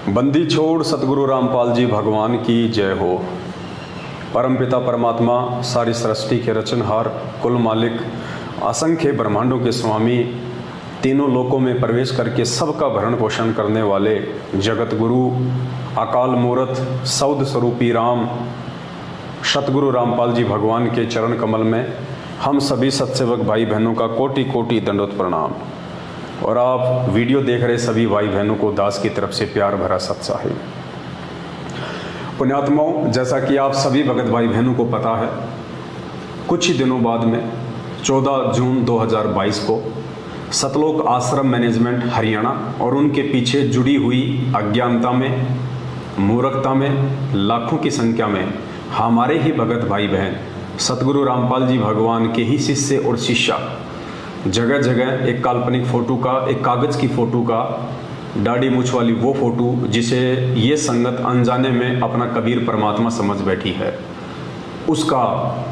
बंदी छोड़ सतगुरु रामपाल जी भगवान की जय हो। परमपिता परमात्मा सारी सृष्टि के रचनहार, कुल मालिक, असंख्य ब्रह्मांडों के स्वामी, तीनों लोकों में प्रवेश करके सबका भरण पोषण करने वाले जगत गुरु, अकाल मूर्त, सौद स्वरूपी राम, सतगुरु रामपाल जी भगवान के चरण कमल में हम सभी सत्सेवक भाई बहनों का कोटि कोटि दंडवत प्रणाम। और आप वीडियो देख रहे सभी भाई बहनों को दास की तरफ से प्यार भरा सत्साहिब। पुण्यात्माओं, जैसा कि आप सभी भगत भाई बहनों को पता है, कुछ ही दिनों बाद में 14 जून 2022 को सतलोक आश्रम मैनेजमेंट हरियाणा और उनके पीछे जुड़ी हुई अज्ञानता में, मूर्खता में, लाखों की संख्या में हमारे ही भगत भाई बहन सतगुरु रामपाल जी भगवान के ही शिष्य और शिष्या जगह जगह एक काल्पनिक फोटो का, एक कागज की फोटो का, दाढ़ी मूछ वाली वो फोटो जिसे ये संगत अनजाने में अपना कबीर परमात्मा समझ बैठी है, उसका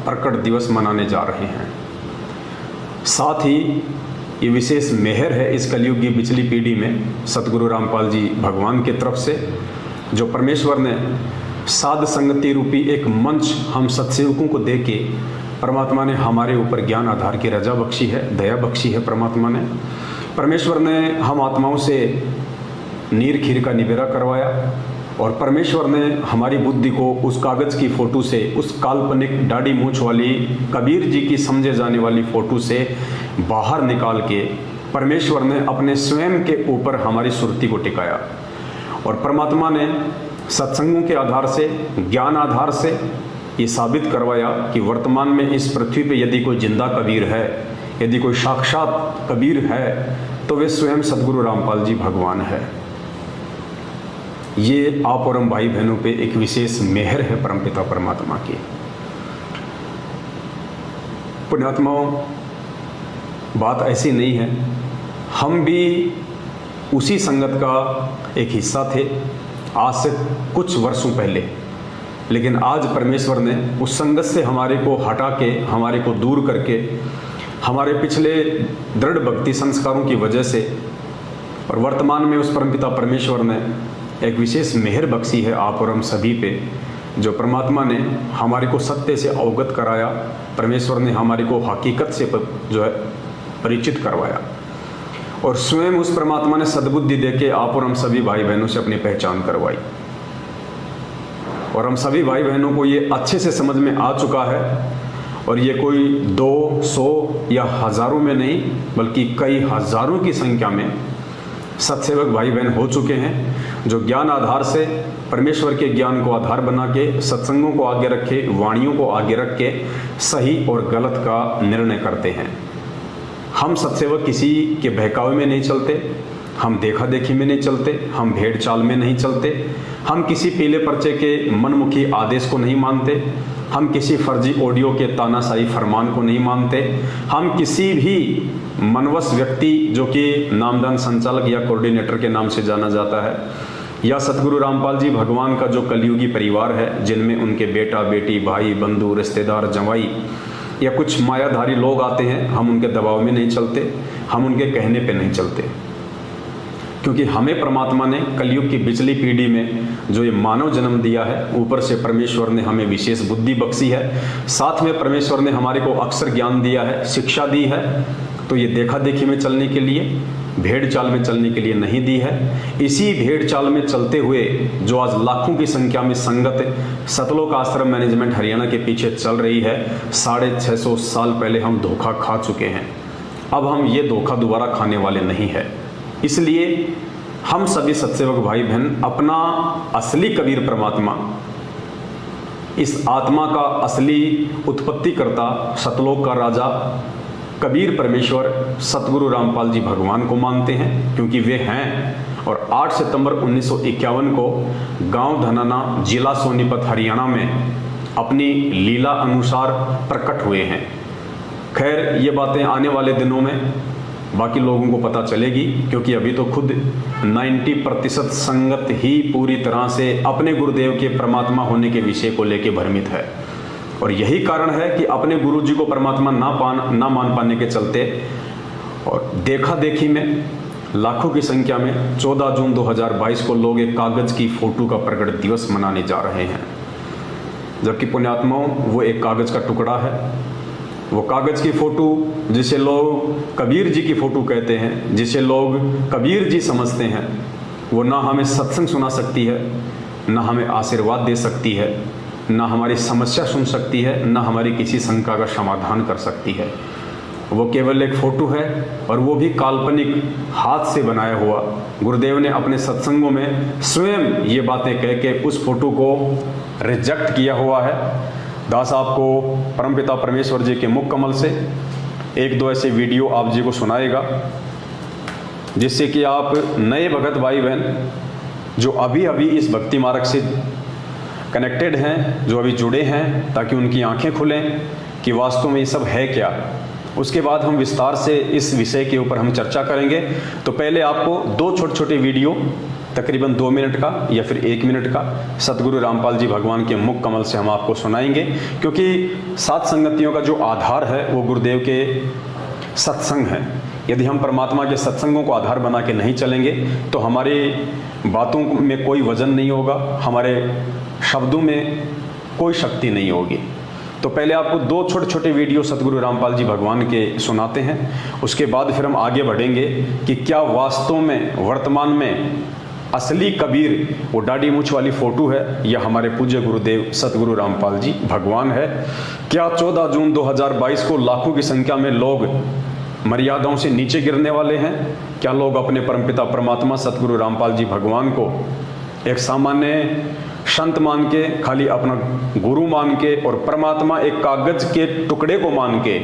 प्रकट दिवस मनाने जा रहे हैं। साथ ही ये विशेष मेहर है इस कलयुग की पिछली पीढ़ी में सतगुरु रामपाल जी भगवान की तरफ से, जो परमेश्वर ने साध संगति रूपी एक मंच हम सत्सेवकों को दे के परमात्मा ने हमारे ऊपर ज्ञान आधार की रजा बख्शी है, दया बख्शी है। परमेश्वर ने हम आत्माओं से नीर खीर का निबेरा करवाया और परमेश्वर ने हमारी बुद्धि को उस कागज़ की फ़ोटो से, उस काल्पनिक दाढ़ी मूछ वाली कबीर जी की समझे जाने वाली फ़ोटो से बाहर निकाल के परमेश्वर ने अपने स्वयं के ऊपर हमारी सुरती को टिकाया। और परमात्मा ने सत्संगों के आधार से, ज्ञान आधार से ये साबित करवाया कि वर्तमान में इस पृथ्वी पे यदि कोई जिंदा कबीर है, यदि कोई साक्षात कबीर है, तो वे स्वयं सतगुरु रामपाल जी भगवान है। ये आप और हम भाई बहनों पे एक विशेष मेहर है परमपिता परमात्मा की। पुण्यात्माओं, बात ऐसी नहीं है, हम भी उसी संगत का एक हिस्सा थे आज से कुछ वर्षों पहले, लेकिन आज परमेश्वर ने उस संगत से हमारे को हटा के, हमारे को दूर करके, हमारे पिछले दृढ़ भक्ति संस्कारों की वजह से और वर्तमान में उस परमपिता परमेश्वर ने एक विशेष मेहर बख्शी है आप और हम सभी पे, जो परमात्मा ने हमारे को सत्य से अवगत कराया। परमेश्वर ने हमारे को हकीकत से जो है परिचित करवाया और स्वयं उस परमात्मा ने सद्बुद्धि देके आप और हम सभी भाई बहनों से अपनी पहचान करवाई। और हम सभी भाई बहनों को ये अच्छे से समझ में आ चुका है और ये कोई 200 या हज़ारों में नहीं, बल्कि कई हज़ारों की संख्या में सत्सेवक भाई बहन हो चुके हैं, जो ज्ञान आधार से परमेश्वर के ज्ञान को आधार बना के सत्संगों को आगे रखे, वाणियों को आगे रख के सही और गलत का निर्णय करते हैं। हम सत्सेवक किसी के बहकावे में नहीं चलते, हम देखा देखी में नहीं चलते, हम भेड़ चाल में नहीं चलते, हम किसी पीले पर्चे के मनमुखी आदेश को नहीं मानते, हम किसी फर्जी ऑडियो के तानाशाही फरमान को नहीं मानते, हम किसी भी मनवश व्यक्ति जो कि नामदान संचालक या कोऑर्डिनेटर के नाम से जाना जाता है, या सतगुरु रामपाल जी भगवान का जो कलयुगी परिवार है, जिनमें उनके बेटा बेटी, भाई बंधु, रिश्तेदार, जवाई या कुछ मायाधारी लोग आते हैं, हम उनके दबाव में नहीं चलते, हम उनके कहने पे नहीं चलते, क्योंकि हमें परमात्मा ने कलयुग की पिछली पीढ़ी में जो ये मानव जन्म दिया है, ऊपर से परमेश्वर ने हमें विशेष बुद्धि बख्शी है, साथ में परमेश्वर ने हमारे को अक्षर ज्ञान दिया है, शिक्षा दी है, तो ये देखा देखी में चलने के लिए, भेड़ चाल में चलने के लिए नहीं दी है। इसी भेड़ चाल में चलते हुए जो आज लाखों की संख्या में संगत सतलोक आश्रम मैनेजमेंट हरियाणा के पीछे चल रही है, 650 साल पहले हम धोखा खा चुके हैं। अब हम ये धोखा दोबारा खाने वाले नहीं है। इसलिए हम सभी सत्सेवक भाई बहन अपना असली कबीर परमात्मा, इस आत्मा का असली उत्पत्ति करता, सतलोक का राजा कबीर परमेश्वर सतगुरु रामपाल जी भगवान को मानते हैं, क्योंकि वे हैं। और 8 सितंबर 1951 को गांव धनाना, जिला सोनीपत, हरियाणा में अपनी लीला अनुसार प्रकट हुए हैं। खैर, ये बातें आने वाले दिनों में बाकी लोगों को पता चलेगी, क्योंकि अभी तो खुद 90% संगत ही पूरी तरह से अपने गुरुदेव के परमात्मा होने के विषय को लेकर भ्रमित है। और यही कारण है कि अपने गुरु जी को परमात्मा ना मान पाने के चलते और देखा देखी में लाखों की संख्या में 14 जून 2022 को लोग एक कागज़ की फ़ोटो का प्रकट दिवस मनाने जा रहे हैं, जबकि पुण्यात्माओं वो एक कागज़ का टुकड़ा है। वो कागज़ की फ़ोटो जिसे लोग कबीर जी की फ़ोटो कहते हैं, जिसे लोग कबीर जी समझते हैं, वो ना हमें सत्संग सुना सकती है, ना हमें आशीर्वाद दे सकती है, ना हमारी समस्या सुन सकती है, ना हमारी किसी शंका का समाधान कर सकती है। वो केवल एक फ़ोटो है, और वो भी काल्पनिक हाथ से बनाया हुआ। गुरुदेव ने अपने सत्संगों में स्वयं ये बातें कह के उस फोटो को रिजेक्ट किया हुआ है। दास आपको परमपिता परमेश्वर जी के मुख कमल से एक दो ऐसे वीडियो आप जी को सुनाएगा, जिससे कि आप नए भगत भाई बहन जो अभी अभी इस भक्ति मार्ग से कनेक्टेड हैं, जो अभी जुड़े हैं, ताकि उनकी आंखें खुलें कि वास्तव में ये सब है क्या। उसके बाद हम विस्तार से इस विषय के ऊपर हम चर्चा करेंगे। तो पहले आपको दो छोटे छोटे वीडियो तकरीबन 2 मिनट का या फिर 1 मिनट का सतगुरु रामपाल जी भगवान के मुख कमल से हम आपको सुनाएंगे, क्योंकि सात संगतियों का जो आधार है वो गुरुदेव के सत्संग है। यदि हम परमात्मा के सत्संगों को आधार बना के नहीं चलेंगे तो हमारी बातों में कोई वजन नहीं होगा, हमारे शब्दों में कोई शक्ति नहीं होगी। तो पहले आपको दो छोटे छोटे वीडियो सतगुरु रामपाल जी भगवान के सुनाते हैं, उसके बाद फिर हम आगे बढ़ेंगे कि क्या वास्तव में वर्तमान में असली कबीर वो दाढ़ी मूछ वाली फ़ोटो है या हमारे पूज्य गुरुदेव सतगुरु रामपाल जी भगवान है। क्या 14 जून 2022 को लाखों की संख्या में लोग मर्यादाओं से नीचे गिरने वाले हैं? क्या लोग अपने परमपिता परमात्मा सतगुरु रामपाल जी भगवान को एक सामान्य संत मान के, खाली अपना गुरु मान के, और परमात्मा एक कागज के टुकड़े को मान के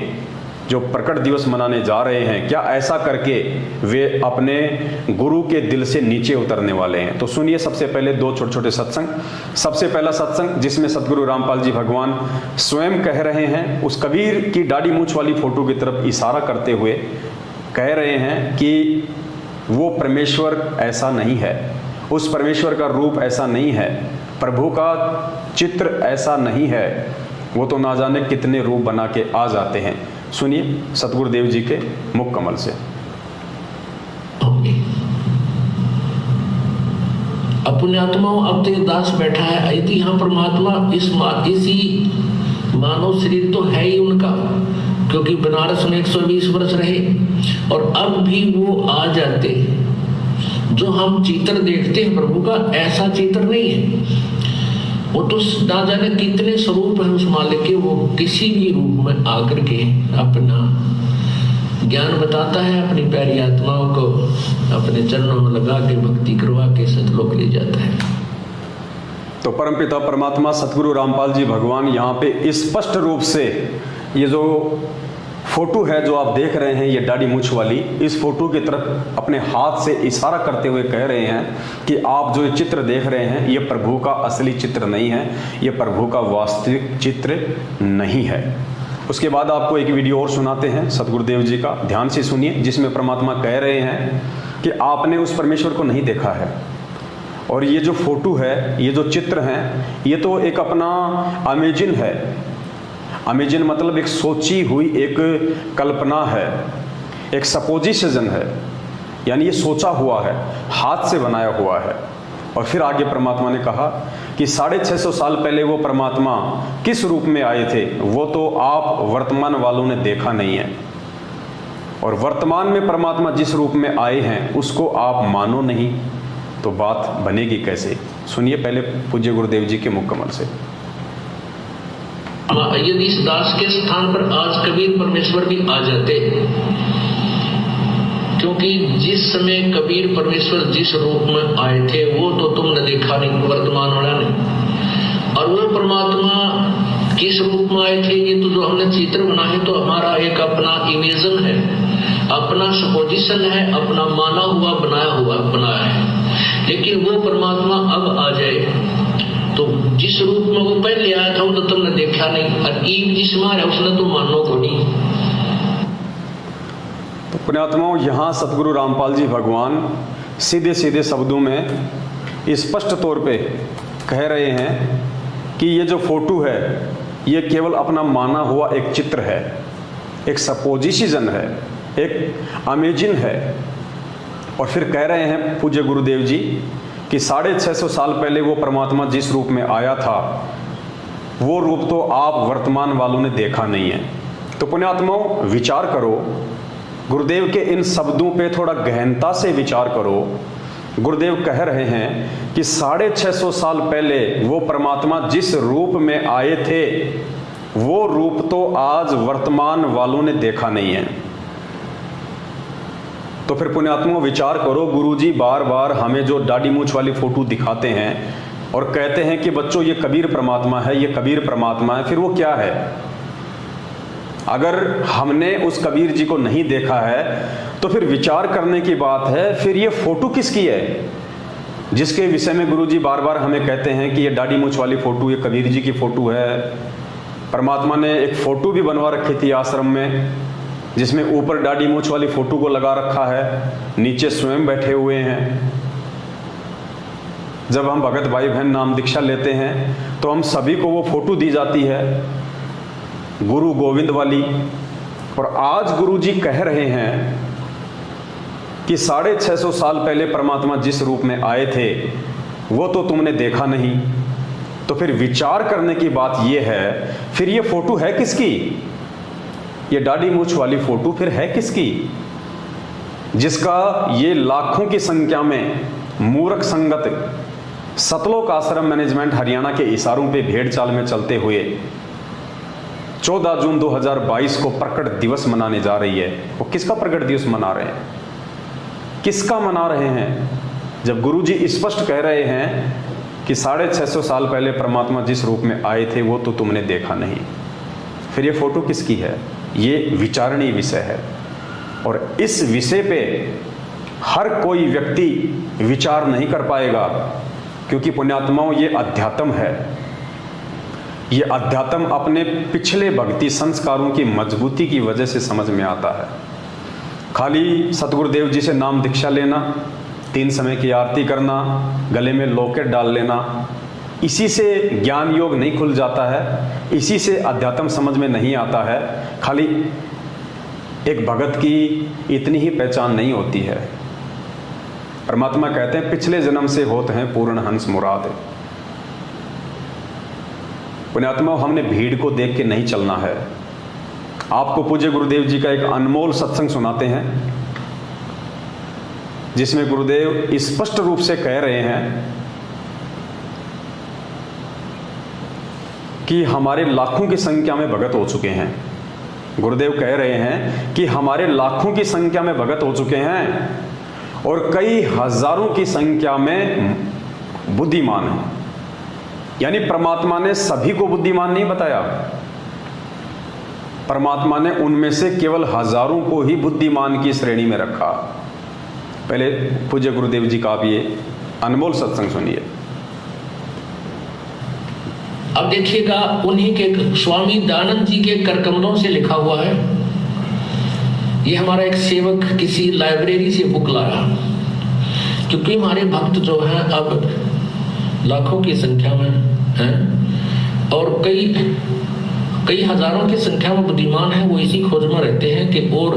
जो प्रकट दिवस मनाने जा रहे हैं, क्या ऐसा करके वे अपने गुरु के दिल से नीचे उतरने वाले हैं? तो सुनिए सबसे पहले दो छोटे छोटे सत्संग। सबसे पहला सत्संग जिसमें सतगुरु रामपाल जी भगवान स्वयं कह रहे हैं, उस कबीर की दाढ़ी मूछ वाली फोटो की तरफ इशारा करते हुए कह रहे हैं कि वो परमेश्वर ऐसा नहीं है, उस परमेश्वर का रूप ऐसा नहीं है, प्रभु का चित्र ऐसा नहीं है, वो तो ना जाने कितने रूप बना के आ जाते हैं। सुनिए सतगुरुदेव जी के मुख कमल से। अपने आत्माओं अब तो दास बैठा है, यदि यहाँ परमात्मा इसी मानव शरीर तो है ही उनका, क्योंकि बनारस में 120 वर्ष रहे और अब भी वो आ जाते। जो हम चित्र देखते हैं प्रभु का, ऐसा चित्र नहीं है। वो तो ना जाने कितने स्वरूप है उस मालिक के, वो किसी भी रूप में आकर के अपना ज्ञान बताता है, अपनी प्यारी आत्माओं को अपने चरणों में लगा के भक्ति करवा के सतलोक ले जाता है। तो परमपिता परमात्मा सतगुरु रामपाल जी भगवान यहाँ पे स्पष्ट रूप से ये जो फोटो है जो आप देख रहे हैं, ये दाढ़ी मूछ वाली, इस फोटो की तरफ अपने हाथ से इशारा करते हुए कह रहे हैं कि आप जो ये चित्र देख रहे हैं ये प्रभु का असली चित्र नहीं है, ये प्रभु का वास्तविक चित्र नहीं है। उसके बाद आपको एक वीडियो और सुनाते हैं सतगुरुदेव जी का, ध्यान से सुनिए, जिसमें परमात्मा कह रहे हैं कि आपने उस परमेश्वर को नहीं देखा है, और ये जो फोटो है, ये जो चित्र हैं, ये तो एक अपना अमेजिन है। अमेजिन मतलब एक सोची हुई एक कल्पना है, एक सपोजिशन है, यानी ये सोचा हुआ है, हाथ से बनाया हुआ है। और फिर आगे परमात्मा ने कहा कि 650 साल पहले वो परमात्मा किस रूप में आए थे, वो तो आप वर्तमान वालों ने देखा नहीं है, और वर्तमान में परमात्मा जिस रूप में आए हैं उसको आप मानो नहीं, तो बात बनेगी कैसे? सुनिए पहले पूज्य गुरुदेव जी के मुख कमल से। यदि इस दास के स्थान पर आज कबीर परमेश्वर भी आ जाते, क्योंकि जिस समय कबीर परमेश्वर जिस रूप में आए थे वो तो तुमने देखा नहीं, वर्तमान वाला नहीं, और वो परमात्मा किस रूप में आए थे ये तो जो हमने चित्र बना है तो हमारा एक अपना इमेजन है, अपना सपोजिशन है, अपना माना हुआ बनाया है। लेकिन वो परमात्मा अब आ जाए तो जिस रूप में वो पहले आया था वो तो तुमने देखा नहीं, और ईब जिसमें है उसने तो मानो को नहीं। तो पुण्यात्माओं, यहाँ सतगुरु रामपाल जी भगवान सीधे सीधे शब्दों में स्पष्ट तौर पे कह रहे हैं कि ये जो फोटो है ये केवल अपना माना हुआ एक चित्र है, एक सपोजिशन है, एक अमेजिन है। और फिर कह रहे हैं पूज्य गुरुदेव जी कि 650 साल पहले वो परमात्मा जिस रूप में आया था वो रूप तो आप वर्तमान वालों ने देखा नहीं है। तो पुण्यात्माओं, विचार करो, गुरुदेव के इन शब्दों पे थोड़ा गहनता से विचार करो। गुरुदेव कह रहे हैं कि 650 साल पहले वो परमात्मा जिस रूप में आए थे वो रूप तो आज वर्तमान वालों ने देखा नहीं है। तो फिर पुण्यात्माओं विचार करो, गुरुजी बार बार हमें जो दाढ़ी मूंछ वाली फोटो दिखाते हैं और कहते हैं कि बच्चों ये कबीर परमात्मा है, ये कबीर परमात्मा है, फिर वो क्या है? अगर हमने उस कबीर जी को नहीं देखा है तो फिर विचार करने की बात है, फिर ये फोटो किसकी है जिसके विषय में गुरुजी बार बार हमें कहते हैं कि ये दाढ़ी मूंछ वाली फोटो ये कबीर जी की फोटो है। परमात्मा ने एक फोटो भी बनवा रखी थी आश्रम में जिसमें ऊपर दाढ़ी मूंछ वाली फोटो को लगा रखा है, नीचे स्वयं बैठे हुए हैं। जब हम भगत भाई बहन नाम दीक्षा लेते हैं तो हम सभी को वो फोटो दी जाती है गुरु गोविंद वाली। और आज गुरु जी कह रहे हैं कि 650 साल पहले परमात्मा जिस रूप में आए थे वो तो तुमने देखा नहीं। तो फिर विचार करने की बात ये है, फिर ये फोटो है किसकी? ये दाढ़ी मूंछ वाली फोटो फिर है किसकी जिसका ये लाखों की संख्या में मूर्ख संगत सतलोक आश्रम मैनेजमेंट हरियाणा के इशारों पे भेड़ चाल में चलते हुए 14 जून 2022 को प्रकट दिवस मनाने जा रही है। वो किसका प्रकट दिवस मना रहे हैं, किसका मना रहे हैं? जब गुरुजी स्पष्ट कह रहे हैं कि 650 साल पहले परमात्मा जिस रूप में आए थे वो तो तुमने देखा नहीं, फिर ये फोटो किसकी है? ये विचारणीय विषय है और इस विषय पे हर कोई व्यक्ति विचार नहीं कर पाएगा, क्योंकि पुण्यात्माओं ये अध्यात्म है। ये अध्यात्म अपने पिछले भक्ति संस्कारों की मजबूती की वजह से समझ में आता है। खाली सतगुरुदेव जी से नाम दीक्षा लेना, 3 समय की आरती करना, गले में लॉकेट डाल लेना, इसी से ज्ञान योग नहीं खुल जाता है, इसी से अध्यात्म समझ में नहीं आता है। खाली एक भगत की इतनी ही पहचान नहीं होती है। परमात्मा कहते हैं पिछले जन्म से होते हैं पूर्ण हंस मुराद। पुण्यात्मा, हमने भीड़ को देख के नहीं चलना है। आपको पूज्य गुरुदेव जी का एक अनमोल सत्संग सुनाते हैं जिसमें गुरुदेव स्पष्ट रूप से कह रहे हैं कि हमारे लाखों की संख्या में भगत हो चुके हैं। गुरुदेव कह रहे हैं कि हमारे लाखों की संख्या में भगत हो चुके हैं और कई हजारों की संख्या में बुद्धिमान हैं। यानी परमात्मा ने सभी को बुद्धिमान नहीं बताया, परमात्मा ने उनमें से केवल हजारों को ही बुद्धिमान की श्रेणी में रखा। पहले पूज्य गुरुदेव जी का आप ये अनमोल सत्संग सुनिए। अब देखिएगा, उन्हीं के स्वामी दयानंद जी के करकमलों से लिखा हुआ है। ये हमारा एक सेवक किसी लाइब्रेरी से बुक लाया, क्योंकि हमारे भक्त जो हैं अब लाखों की संख्या में हैं और कई हजारों की संख्या में बुद्धिमान हैं। वो इसी खोज में रहते हैं कि और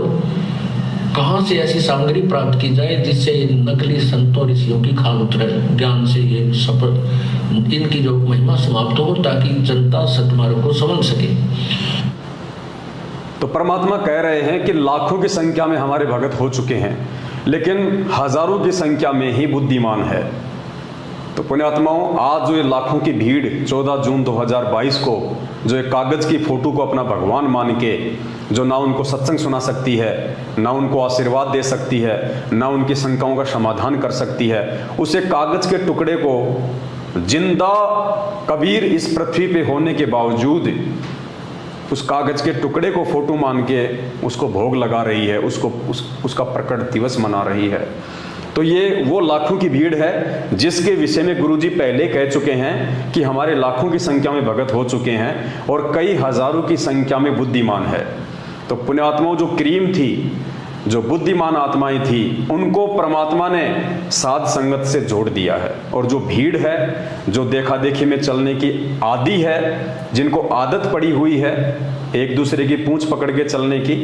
कहाँ से ऐसी सामग्री प्राप्त की जाए जिससे नकली संतों ऋषियों की खाल उतरे, ज्ञान से ये शपथ इनकी जो महिमा समाप्त हो, ताकि जनता सतमार्ग को समझ सके। तो परमात्मा कह रहे हैं कि लाखों की संख्या में हमारे भगत हो चुके हैं, लेकिन हजारों की संख्या में ही बुद्धिमान है। तो पुण्यात्माओं, आज जो ये लाखों की भीड़ 14 जून 2022 को जो एक कागज की फोटो को अपना भगवान मान के, जो ना उनको सत्संग सुना सकती है, ना उनको आशीर्वाद दे सकती है, ना उनकी शंकाओं का समाधान कर सकती है, उस एक कागज के टुकड़े को जिंदा कबीर इस पृथ्वी पे होने के बावजूद उस कागज के टुकड़े को फोटो मान के उसको भोग लगा रही है, उसका प्रकट दिवस मना रही है। तो ये वो लाखों की भीड़ है जिसके विषय में गुरुजी पहले कह चुके हैं कि हमारे लाखों की संख्या में भगत हो चुके हैं और कई हजारों की संख्या में बुद्धिमान है। तो पुण्यात्माओं, जो क्रीम थी जो बुद्धिमान आत्माएं थी उनको परमात्मा ने साध संगत से जोड़ दिया है। और जो भीड़ है, जो देखा देखी में चलने की आदी है, जिनको आदत पड़ी हुई है एक दूसरे की पूंछ पकड़ के चलने की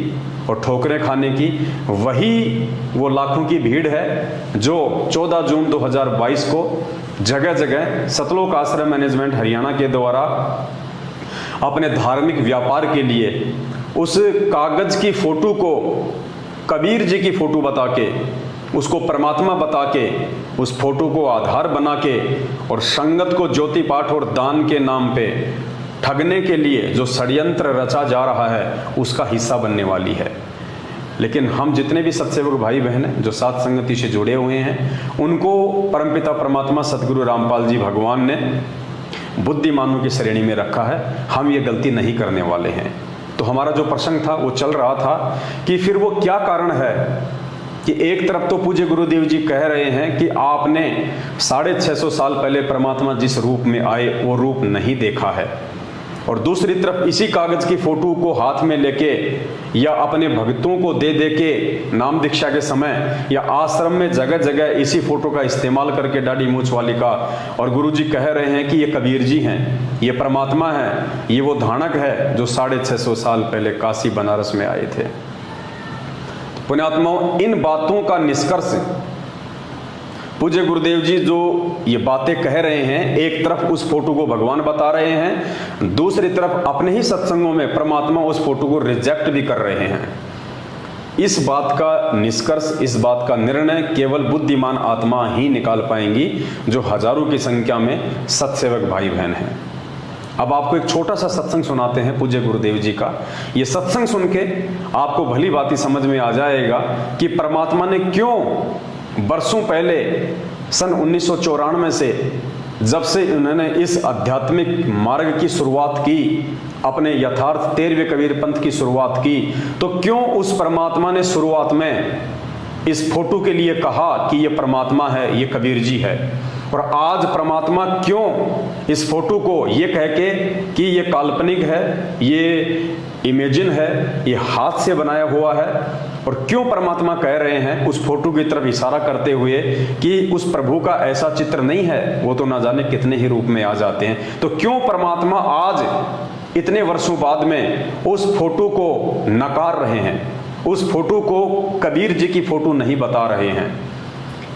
और ठोकरें खाने की, वही वो लाखों की भीड़ है जो 14 जून 2022 को जगह जगह सतलोक आश्रम मैनेजमेंट हरियाणा के द्वारा अपने धार्मिक व्यापार के लिए उस कागज की फोटो को कबीर जी की फोटो बता के, उसको परमात्मा बता के, उस फोटो को आधार बना के और संगत को ज्योति पाठ और दान के नाम पे ठगने के लिए जो षड्यंत्र रचा जा रहा है उसका हिस्सा बनने वाली है। लेकिन हम जितने भी सत्सेवक भाई बहन हैं जो साथ संगति से जुड़े हुए हैं, उनको परमपिता परमात्मा सतगुरु रामपाल जी भगवान ने बुद्धिमानों की श्रेणी में रखा है। हम ये गलती नहीं करने वाले हैं। तो हमारा जो प्रसंग था वो चल रहा था कि फिर वो क्या कारण है कि एक तरफ तो पूज्य गुरुदेव जी कह रहे हैं कि आपने 650 साल पहले परमात्मा जिस रूप में आए वो रूप नहीं देखा है, और दूसरी तरफ इसी कागज की फोटो को हाथ में लेके या अपने भक्तों को दे दे के नाम दीक्षा के समय या आश्रम में जगह जगह इसी फोटो का इस्तेमाल करके दाढ़ी मूंछ वाली का, और गुरुजी कह रहे हैं कि ये कबीर जी हैं, ये परमात्मा है, ये वो धानक है जो 650 साल पहले काशी बनारस में आए थे। पुण्यात्माओं, इन बातों का निष्कर्ष पूज्य गुरुदेव जी जो ये बातें कह रहे हैं, एक तरफ उस फोटो को भगवान बता रहे हैं, दूसरी तरफ अपने ही सत्संगों में परमात्मा उस फोटो को रिजेक्ट भी कर रहे हैं। इस बात का निष्कर्ष, इस बात का निर्णय केवल बुद्धिमान आत्मा ही निकाल पाएंगी जो हजारों की संख्या में सत्सेवक भाई बहन हैं। अब आपको एक छोटा सा सत्संग सुनाते हैं पूज्य गुरुदेव जी का। ये सत्संग सुन के आपको भली बात समझ में आ जाएगा कि परमात्मा ने क्यों बरसों पहले सन 1994 से जब से उन्होंने इस आध्यात्मिक मार्ग की शुरुआत की, अपने यथार्थ 13वें कबीर पंथ की शुरुआत की, तो क्यों उस परमात्मा ने शुरुआत में इस फोटो के लिए कहा कि ये परमात्मा है, ये कबीर जी है, और आज परमात्मा क्यों इस फोटो को ये कह के कि ये काल्पनिक है, ये इमेजिन है, ये हाथ से बनाया हुआ है, और क्यों परमात्मा कह रहे हैं उस फोटो की तरफ इशारा करते हुए कि उस प्रभु का ऐसा चित्र नहीं है, वो तो ना जाने कितने ही रूप में आ जाते हैं। तो क्यों परमात्मा आज इतने वर्षों बाद में उस फोटो को नकार रहे हैं, उस फोटो को कबीर जी की फोटो नहीं बता रहे हैं।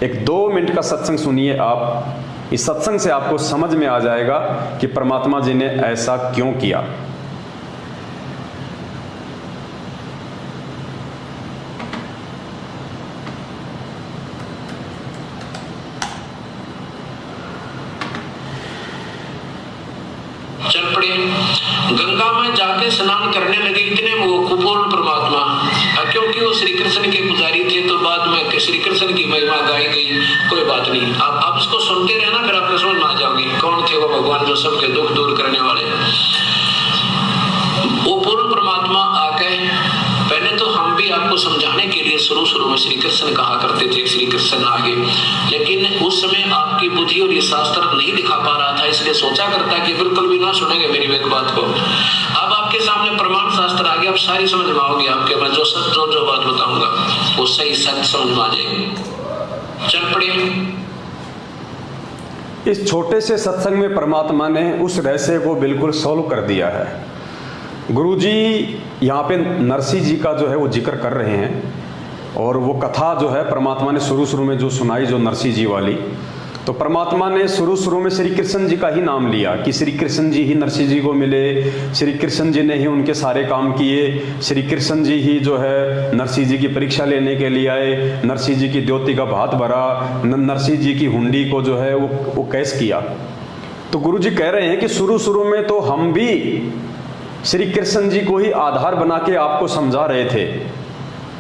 एक 2 मिनट का सत्संग सुनिए आप। इस सत्संग से आपको समझ में आ जाएगा कि परमात्मा जी ने ऐसा क्यों किया। चल पड़े, गंगा में जाके स्नान करने लगे इतने वो कुपूर्ण परमात्मा, क्योंकि वो श्री कृष्ण के पुजारी थे तो बाद में श्री कृष्ण की महिमा गाई गई। कोई बात नहीं, आप इसको सुनते रहना, फिर आपको समझ में आ जाओगे कौन थे वो भगवान जो सबके दुख दूर करने वाले। वो पूर्ण परमात्मा आके पहले तो हम भी आपको समझाने के लिए शुरू में श्री कृष्ण कहा करते थे, श्री कृष्ण आगे, लेकिन उस समय आपकी बुद्धि और ये शास्त्र नहीं दिखा पा रहा था, इसलिए सोचा करता कि बिल्कुल भी ना सुनेंगे मेरी एक बात को। अब आपके सामने प्रमाण शास्त्र आ गया, अब सारी समझ में आओगे आपके, मैं जो सच जो बात बताऊंगा वो सही सच समझ में आ जाएगी। चल पड़े। इस छोटे से सत्संग में परमात्मा ने उस रहस्य को बिल्कुल सॉल्व कर दिया है। गुरुजी यहाँ पे नरसिंह जी का जो है वो जिक्र कर रहे हैं, और वो कथा जो है परमात्मा ने शुरू में जो सुनाई, जो नरसिंह जी वाली, तो परमात्मा ने शुरू में श्री कृष्ण जी का ही नाम लिया कि श्री कृष्ण जी ही नरसिंह जी को मिले, श्री कृष्ण जी ने ही उनके सारे काम किए, श्री कृष्ण जी ही जो है नरसिंह जी की परीक्षा लेने के लिए आए, नरसिंह जी की द्योति का भात भरा, नरसिंह जी की हुंडी को जो है वो कैश किया। तो गुरुजी कह रहे हैं कि शुरू में तो हम भी श्री कृष्ण जी को ही आधार बना के आपको समझा रहे थे।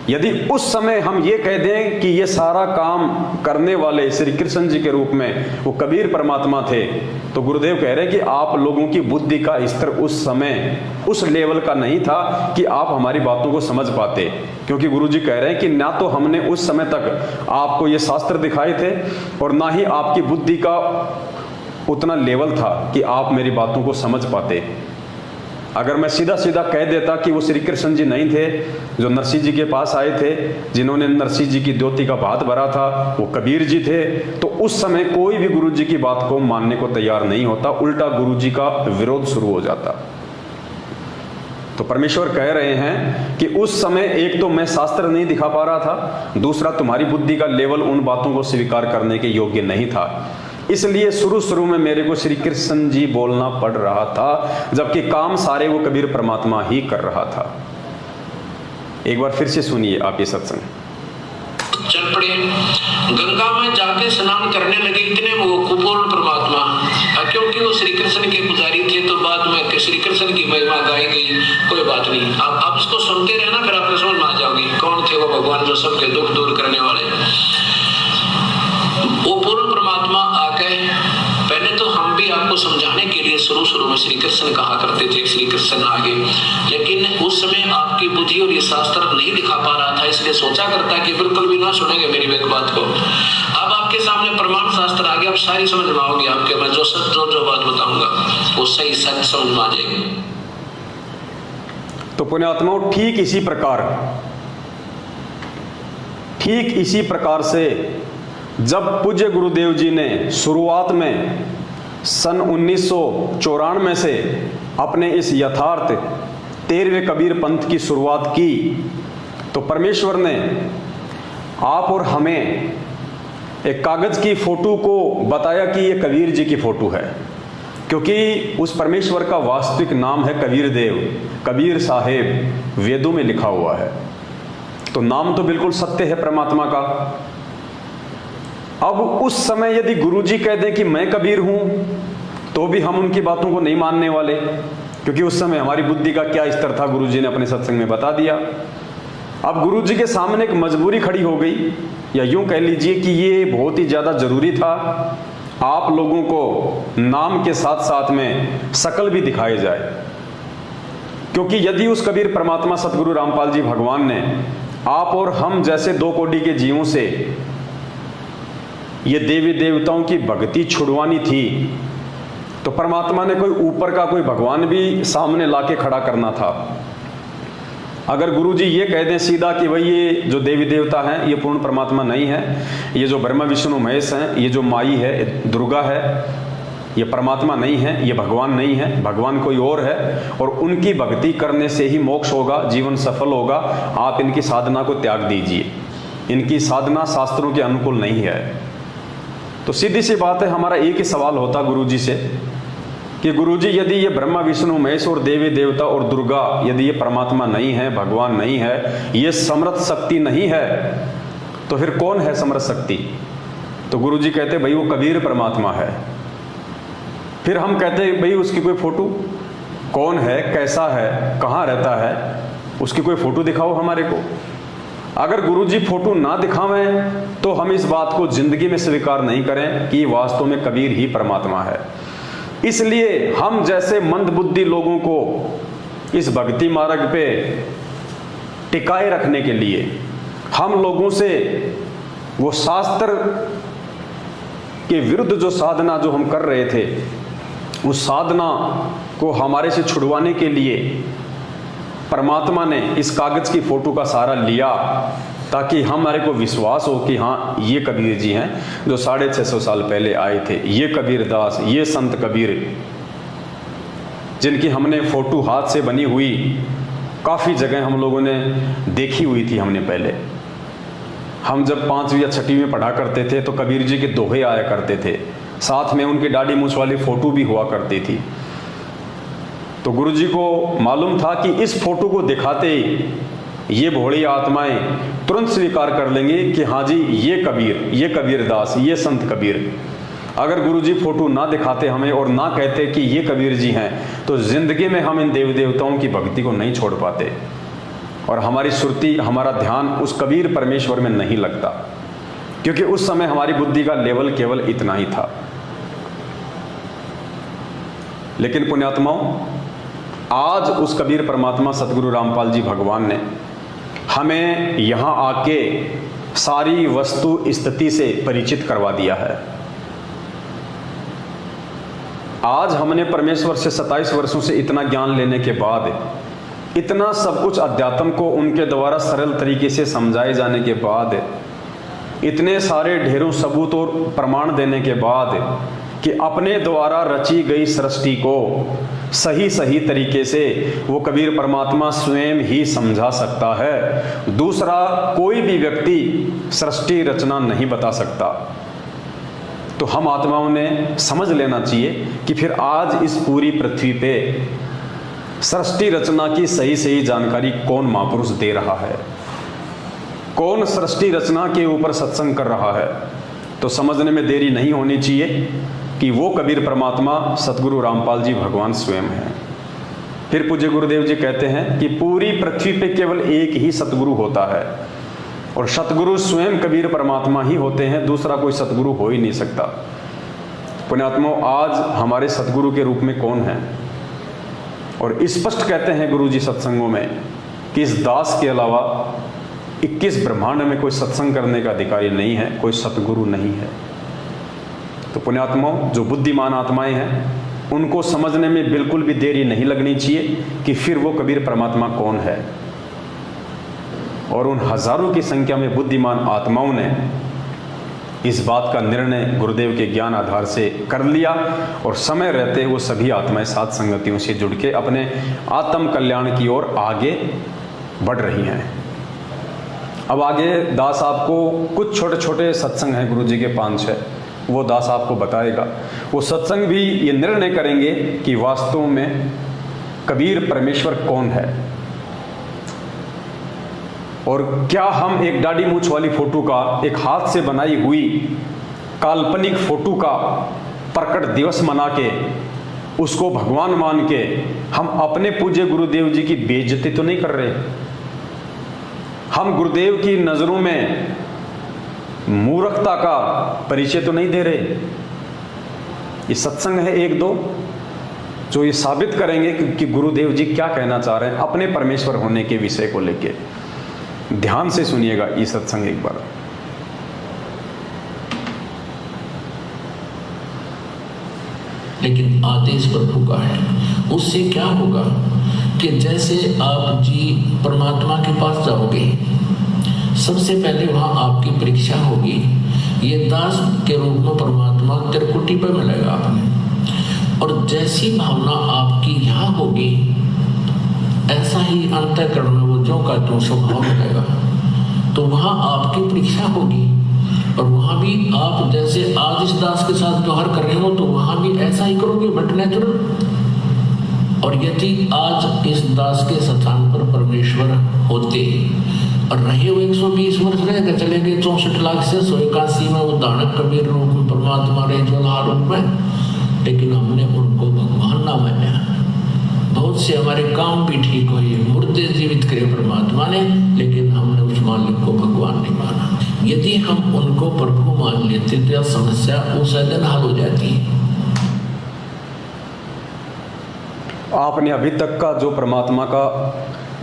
यदि उस समय हम ये कह दें कि ये सारा काम करने वाले श्री कृष्ण जी के रूप में वो कबीर परमात्मा थे, तो गुरुदेव कह रहे हैं कि आप लोगों की बुद्धि का स्तर उस समय उस लेवल का नहीं था कि आप हमारी बातों को समझ पाते। क्योंकि गुरुजी कह रहे हैं कि ना तो हमने उस समय तक आपको ये शास्त्र दिखाए थे, और ना ही आपकी बुद्धि का उतना लेवल था कि आप मेरी बातों को समझ पाते। अगर मैं सीधा सीधा कह देता कि वो श्री कृष्ण जी नहीं थे जो नरसिंह जी के पास आए थे, जिन्होंने नरसिंह जी की द्योति का भात भरा था, वो कबीर जी थे, तो उस समय कोई भी गुरु जी की बात को मानने को तैयार नहीं होता, उल्टा गुरु जी का विरोध शुरू हो जाता। तो परमेश्वर कह रहे हैं कि उस समय एक तो मैं शास्त्र नहीं दिखा पा रहा था, दूसरा तुम्हारी बुद्धि का लेवल उन बातों को स्वीकार करने के योग्य नहीं था, इसलिए शुरू में मेरे को श्री कृष्ण जी बोलना पड़ रहा था, जबकि काम सारे वो कबीर परमात्मा ही कर रहा था। एक बार फिर से सुनिए आप ये सत्संग। चल पड़े, गंगा में जाके स्नान करने लगे, इतने वो कुपूर्ण परमात्मा, क्योंकि वो श्री कृष्ण के पुजारी थे, तो बाद में श्री कृष्ण की महिमा गाई गई, कोई बात नहीं। आप इसको सुनते रहना, फिर आप समझ में आ जाओगे कौन थे वो भगवान जो सबके दुख दूर करने वाले। वो पूर्ण परमात्मा आके, पहले तो हम भी आपको समझाने के लिए शुरू में श्री कृष्ण कहा करते थे, श्री कृष्ण आगे, लेकिन उस समय आपकी बुद्धि और ये शास्त्र नहीं दिखा पा रहा था, इसलिए सोचा करता कि बिल्कुल भी ना सुनेंगे मेरी एक बात को। अब आपके सामने प्रमाण शास्त्र आ गया, अब सारी समझ में आओगे आपके, मैं जो बात बताऊंगा वो सही सच समझ में आ जाएगी। तो पुण्यात्माओं, ठीक इसी प्रकार से जब पूज्य गुरुदेव जी ने शुरुआत में सन 1994 से अपने इस यथार्थ 13वें कबीर पंथ की शुरुआत की, तो परमेश्वर ने आप और हमें एक कागज की फोटो को बताया कि ये कबीर जी की फोटो है, क्योंकि उस परमेश्वर का वास्तविक नाम है कबीर देव, कबीर साहेब, वेदों में लिखा हुआ है। तो नाम तो बिल्कुल सत्य है परमात्मा का। अब उस समय यदि गुरु जी कह दें कि मैं कबीर हूं, तो भी हम उनकी बातों को नहीं मानने वाले, क्योंकि उस समय हमारी बुद्धि का क्या स्तर था गुरु जी ने अपने सत्संग में बता दिया। अब गुरु जी के सामने एक मजबूरी खड़ी हो गई, या यूं कह लीजिए कि ये बहुत ही ज्यादा जरूरी था, आप लोगों को नाम के साथ साथ में शकल भी दिखाई जाए। क्योंकि यदि उस कबीर परमात्मा सतगुरु रामपाल जी भगवान ने आप और हम जैसे दो कोटि के जीवों से ये देवी देवताओं की भक्ति छुड़वानी थी, तो परमात्मा ने कोई ऊपर का कोई भगवान भी सामने लाके खड़ा करना था। अगर गुरु जी ये कह दें सीधा कि भाई ये जो देवी देवता हैं ये पूर्ण परमात्मा नहीं है, ये जो ब्रह्मा विष्णु महेश हैं, ये जो माई है दुर्गा है, ये परमात्मा नहीं है, ये भगवान नहीं है, भगवान कोई और है, और उनकी भक्ति करने से ही मोक्ष होगा, जीवन सफल होगा, आप इनकी साधना को त्याग दीजिए, इनकी साधना शास्त्रों के अनुकूल नहीं है। तो सीधी सी बात है, हमारा एक ही सवाल होता गुरु जी से कि गुरु जी यदि ये ब्रह्मा विष्णु महेश और देवी देवता और दुर्गा यदि ये परमात्मा नहीं है, भगवान नहीं है, ये समर्थ शक्ति नहीं है, तो फिर कौन है समर्थ शक्ति? तो गुरु जी कहते भाई वो कबीर परमात्मा है। फिर हम कहते भाई उसकी कोई फोटो, कौन है, कैसा है, कहाँ रहता है, उसकी कोई फोटो दिखाओ हमारे को। अगर गुरु जी फोटो ना दिखावें तो हम इस बात को जिंदगी में स्वीकार नहीं करें कि वास्तव में कबीर ही परमात्मा है। इसलिए हम जैसे मंदबुद्धि लोगों को इस भक्ति मार्ग पे टिकाए रखने के लिए हम लोगों से वो शास्त्र के विरुद्ध जो साधना जो हम कर रहे थे, उस साधना को हमारे से छुड़वाने के लिए परमात्मा ने इस कागज की फोटो का सहारा लिया, ताकि हमारे को विश्वास हो कि हाँ ये कबीर जी हैं जो 650 साल पहले आए थे, ये कबीर दास, ये संत कबीर, जिनकी हमने फोटो हाथ से बनी हुई काफ़ी जगह हम लोगों ने देखी हुई थी। हमने पहले हम जब 5वीं या 6वीं में पढ़ा करते थे तो कबीर जी के दोहे आया करते थे, साथ में उनकी दाढ़ी मूछ वाली फोटो भी हुआ करती थी। तो गुरु जी को मालूम था कि इस फोटो को दिखाते ही ये भोली आत्माएं तुरंत स्वीकार कर लेंगे कि हाँ जी ये कबीर, ये कबीर दास, ये संत कबीर। अगर गुरु जी फोटो ना दिखाते हमें और ना कहते कि ये कबीर जी हैं, तो जिंदगी में हम इन देव देवताओं की भक्ति को नहीं छोड़ पाते और हमारी सुरती, हमारा ध्यान उस कबीर परमेश्वर में नहीं लगता, क्योंकि उस समय हमारी बुद्धि का लेवल केवल इतना ही था। लेकिन पुण्यात्माओं, आज उस कबीर परमात्मा सतगुरु रामपाल जी भगवान ने हमें यहाँ आके सारी वस्तु स्थिति से परिचित करवा दिया है। आज हमने परमेश्वर से 27 वर्षों से इतना ज्ञान लेने के बाद, इतना सब कुछ अध्यात्म को उनके द्वारा सरल तरीके से समझाए जाने के बाद, इतने सारे ढेरों सबूत और प्रमाण देने के बाद कि अपने द्वारा रची गई सृष्टि को सही तरीके से वो कबीर परमात्मा स्वयं ही समझा सकता है। दूसरा कोई भी व्यक्ति सृष्टि रचना नहीं बता सकता। तो हम आत्माओं ने समझ लेना चाहिए कि फिर आज इस पूरी पृथ्वी पे सृष्टि रचना की सही जानकारी कौन महापुरुष दे रहा है, कौन सृष्टि रचना के ऊपर सत्संग कर रहा है। तो समझने में देरी नहीं होनी चाहिए कि वो कबीर परमात्मा सतगुरु रामपाल जी भगवान स्वयं हैं। फिर पूज्य गुरुदेव जी कहते हैं कि पूरी पृथ्वी पे केवल एक ही सतगुरु होता है और सतगुरु स्वयं कबीर परमात्मा ही होते हैं, दूसरा कोई सतगुरु हो ही नहीं सकता। पुण्यात्माओं, आज हमारे सतगुरु के रूप में कौन है? और स्पष्ट कहते हैं गुरु जी सत्संगों में कि इस दास के अलावा 21 ब्रह्मांड में कोई सत्संग करने का अधिकारी नहीं है, कोई सतगुरु नहीं है। तो पुण्यात्माओं, जो बुद्धिमान आत्माएं हैं उनको समझने में बिल्कुल भी देरी नहीं लगनी चाहिए कि फिर वो कबीर परमात्मा कौन है। और उन हजारों की संख्या में बुद्धिमान आत्माओं ने इस बात का निर्णय गुरुदेव के ज्ञान आधार से कर लिया और समय रहते वो सभी आत्माएं साथ संगतियों से जुड़ के अपने आत्म कल्याण की ओर आगे बढ़ रही हैं। अब आगे दास आपको कुछ छोटे छोटे सत्संग हैं गुरु जी के 5-6, वो दास आपको बताएगा। वो सत्संग भी ये निर्णय करेंगे कि वास्तव में कबीर परमेश्वर कौन है और क्या हम एक दाढ़ी मूछ वाली फोटो का, एक हाथ से बनाई हुई काल्पनिक फोटो का प्रकट दिवस मना के उसको भगवान मान के हम अपने पूज्य गुरुदेव जी की बेइज्जती तो नहीं कर रहे? हम गुरुदेव की नजरों में मूर्खता का परिचय तो नहीं दे रहे? ये सत्संग है 1-2 जो ये साबित करेंगे कि गुरुदेव जी क्या कहना चाह रहे हैं अपने परमेश्वर होने के विषय को लेके। ध्यान से सुनिएगा ये सत्संग एक बार। लेकिन आदेश प्रभु का है। उससे क्या होगा कि जैसे आप जी परमात्मा के पास जाओगे, सबसे पहले वहां आपकी परीक्षा होगी। ये दास के रूप में परमात्मा त्रिकुटी पर मिलेगा आपने, और जैसी भावना आपकी यहाँ होगी ऐसा ही अंतःकरण में वो जो का जो स्वभाव मिलेगा। तो वहां आपकी परीक्षा होगी और वहां भी आप जैसे आज इस दास के साथ व्यवहार कर रहे हो तो वहां भी ऐसा ही करोगे, बट नेचुरल। और यदि आज इस दास के स्थान पर परमेश्वर होते और रहे हुए 120 वर्ष रह गए, चले गए 64 लाख से 181 में वो दानक कबीर रूप में परमात्मा रहे ज्वाला रूप में, लेकिन हमने उनको भगवान ना माना। बहुत से हमारे काम भी ठीक हुए, मुर्दे जीवित करे परमात्मा ने, लेकिन हमने उस मालिक को भगवान नहीं माना। यदि हम उनको प्रभु मान लेते तो यह समस्या उस दिन हल हो जाती। आपने अभी तक का जो परमात्मा का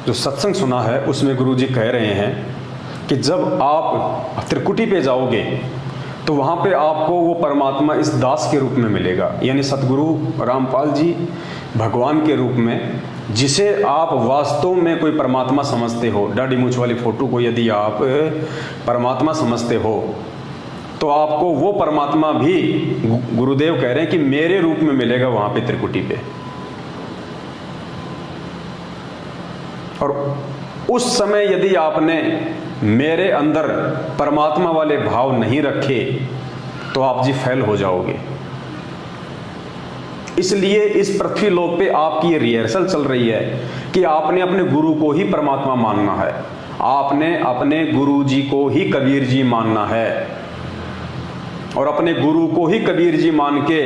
जो सत्संग सुना है उसमें गुरु जी कह रहे हैं कि जब आप त्रिकुटी पे जाओगे तो वहाँ पे आपको वो परमात्मा इस दास के रूप में मिलेगा, यानी सतगुरु रामपाल जी भगवान के रूप में, जिसे आप वास्तव में कोई परमात्मा समझते हो। दाढ़ी मूछ वाली फोटो को यदि आप परमात्मा समझते हो तो आपको वो परमात्मा भी गुरुदेव कह रहे हैं कि मेरे रूप में मिलेगा वहाँ पे त्रिकुटी पे। और उस समय यदि आपने मेरे अंदर परमात्मा वाले भाव नहीं रखे तो आप जी फेल हो जाओगे। इसलिए इस पृथ्वी लोक पे आपकी ये रिहर्सल चल रही है कि आपने अपने गुरु को ही परमात्मा मानना है, आपने अपने गुरु जी को ही कबीर जी मानना है, और अपने गुरु को ही कबीर जी मान के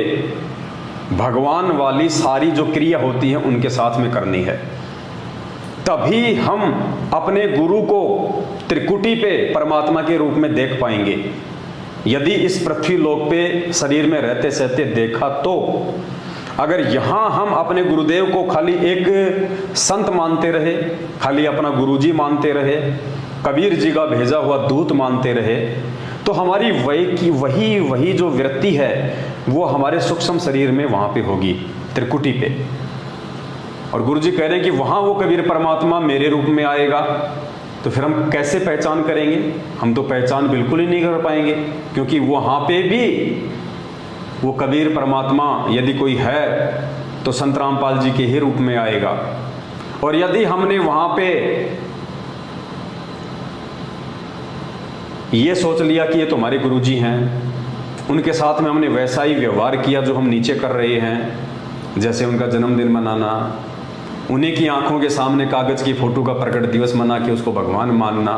भगवान वाली सारी जो क्रिया होती है उनके साथ में करनी है। तभी हम अपने गुरु को त्रिकुटी पे परमात्मा के रूप में देख पाएंगे। यदि इस पृथ्वी लोक पे शरीर में रहते सहते देखा तो अगर यहाँ हम अपने गुरुदेव को खाली एक संत मानते रहे, खाली अपना गुरुजी मानते रहे, कबीर जी का भेजा हुआ दूत मानते रहे, तो हमारी वही जो वृत्ति है वो हमारे सूक्ष्म शरीर में वहाँ पे होगी, त्रिकुटी पे। और गुरु जी कह रहे हैं कि वहाँ वो कबीर परमात्मा मेरे रूप में आएगा। तो फिर हम कैसे पहचान करेंगे? हम तो पहचान बिल्कुल ही नहीं कर पाएंगे, क्योंकि वहाँ पे भी वो कबीर परमात्मा यदि कोई है तो संत रामपाल जी के ही रूप में आएगा। और यदि हमने वहाँ पे ये सोच लिया कि ये तो हमारे गुरु जी हैं, उनके साथ में हमने वैसा ही व्यवहार किया जो हम नीचे कर रहे हैं, जैसे उनका जन्मदिन मनाना, उन्हीं की आंखों के सामने कागज़ की फ़ोटो का प्रकट दिवस मना के उसको भगवान मानना,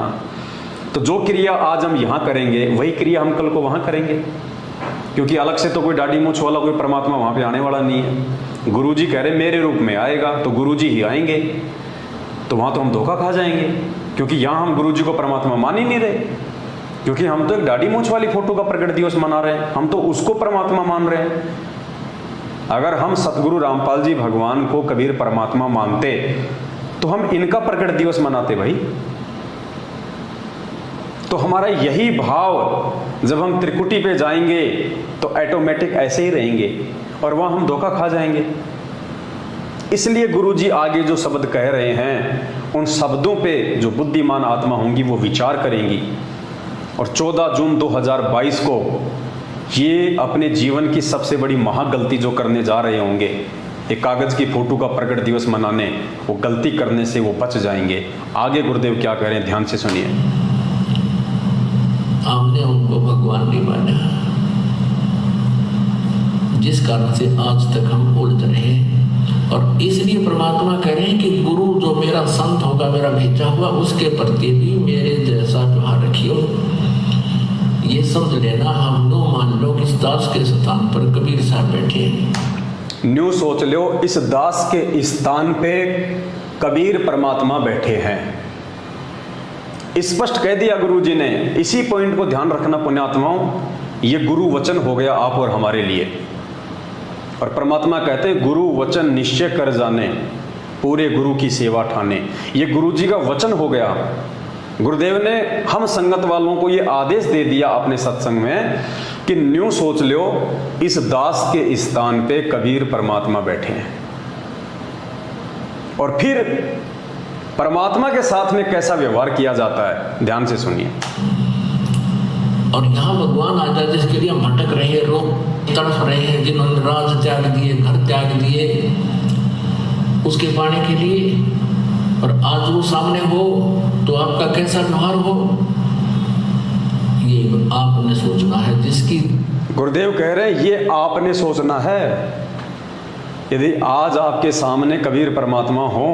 तो जो क्रिया आज हम यहाँ करेंगे वही क्रिया हम कल को वहाँ करेंगे, क्योंकि अलग से तो कोई दाढ़ी मूंछ वाला कोई परमात्मा वहाँ पे आने वाला नहीं है। गुरु जी कह रहे मेरे रूप में आएगा, तो गुरु जी ही आएंगे, तो वहाँ तो हम धोखा खा जाएंगे, क्योंकि यहाँ हम गुरु जी को परमात्मा मान ही नहीं रहे, क्योंकि हम तो एक दाढ़ी मूंछ वाली फ़ोटो का प्रकट दिवस मना रहे हैं, हम तो उसको परमात्मा मान रहे हैं। अगर हम सतगुरु रामपाल जी भगवान को कबीर परमात्मा मानते तो हम इनका प्रकट दिवस मनाते भाई। तो हमारा यही भाव जब हम त्रिकुटी पे जाएंगे तो ऑटोमेटिक ऐसे ही रहेंगे और वहाँ हम धोखा खा जाएंगे। इसलिए गुरु जी आगे जो शब्द कह रहे हैं उन शब्दों पे जो बुद्धिमान आत्मा होंगी वो विचार करेंगी, और 14 जून 2022 को ये अपने जीवन की सबसे बड़ी महागलती जो करने जा रहे होंगे, एक कागज़ की फ़ोटो का प्रकट दिवस मनाने, वो गलती करने से वो बच जाएंगे। आगे गुरुदेव क्या कह रहे हैं, ध्यान से सुनिए। हमने उनको भगवान नहीं माना, जिस कारण से आज तक हम उलझ रहे हैं। और इसलिए परमात्मा कह रहे हैं कि गुरु जो मेरा संत होगा, मेरा भेजा हुआ, उसके प्रति भी मेरे जैसा व्यवहार रखियो। ये समझ लेना, हम लो मान लो कि इस दास के स्थान पर कबीर साहब बैठे हैं। न्यू सोच लो, इस दास के स्थान पे कबीर परमात्मा बैठे हैं। स्पष्ट कह दिया गुरु जी ने। इसी पॉइंट को ध्यान रखना पुण्यात्माओं, ये गुरु वचन हो गया आप और हमारे लिए। और परमात्मा कहते हैं गुरु वचन निश्चय कर जाने, पूरे गुरु की सेवा ठाने। ये गुरु जी का वचन हो गया। गुरुदेव ने हम संगत वालों को ये आदेश दे दिया अपने सत्संग में कि न्यू सोच लो, इस दास के स्थान पे कबीर परमात्मा बैठे हैं। और फिर परमात्मा के साथ में कैसा व्यवहार किया जाता है, ध्यान से सुनिए। और यहाँ भगवान आ जाए जिसके लिए हम भटक रहे हैं, रोग तड़फ रहे हैं, जिन्होंने राज त्याग दिए, घर त्याग दिए उसके पाने के लिए, और आज वो सामने हो तो आपका कैसा व्यवहार हो, ये आपने सोचना है। जिसकी गुरुदेव कह रहे हैं ये आपने सोचना है। यदि आज आपके सामने कबीर परमात्मा हो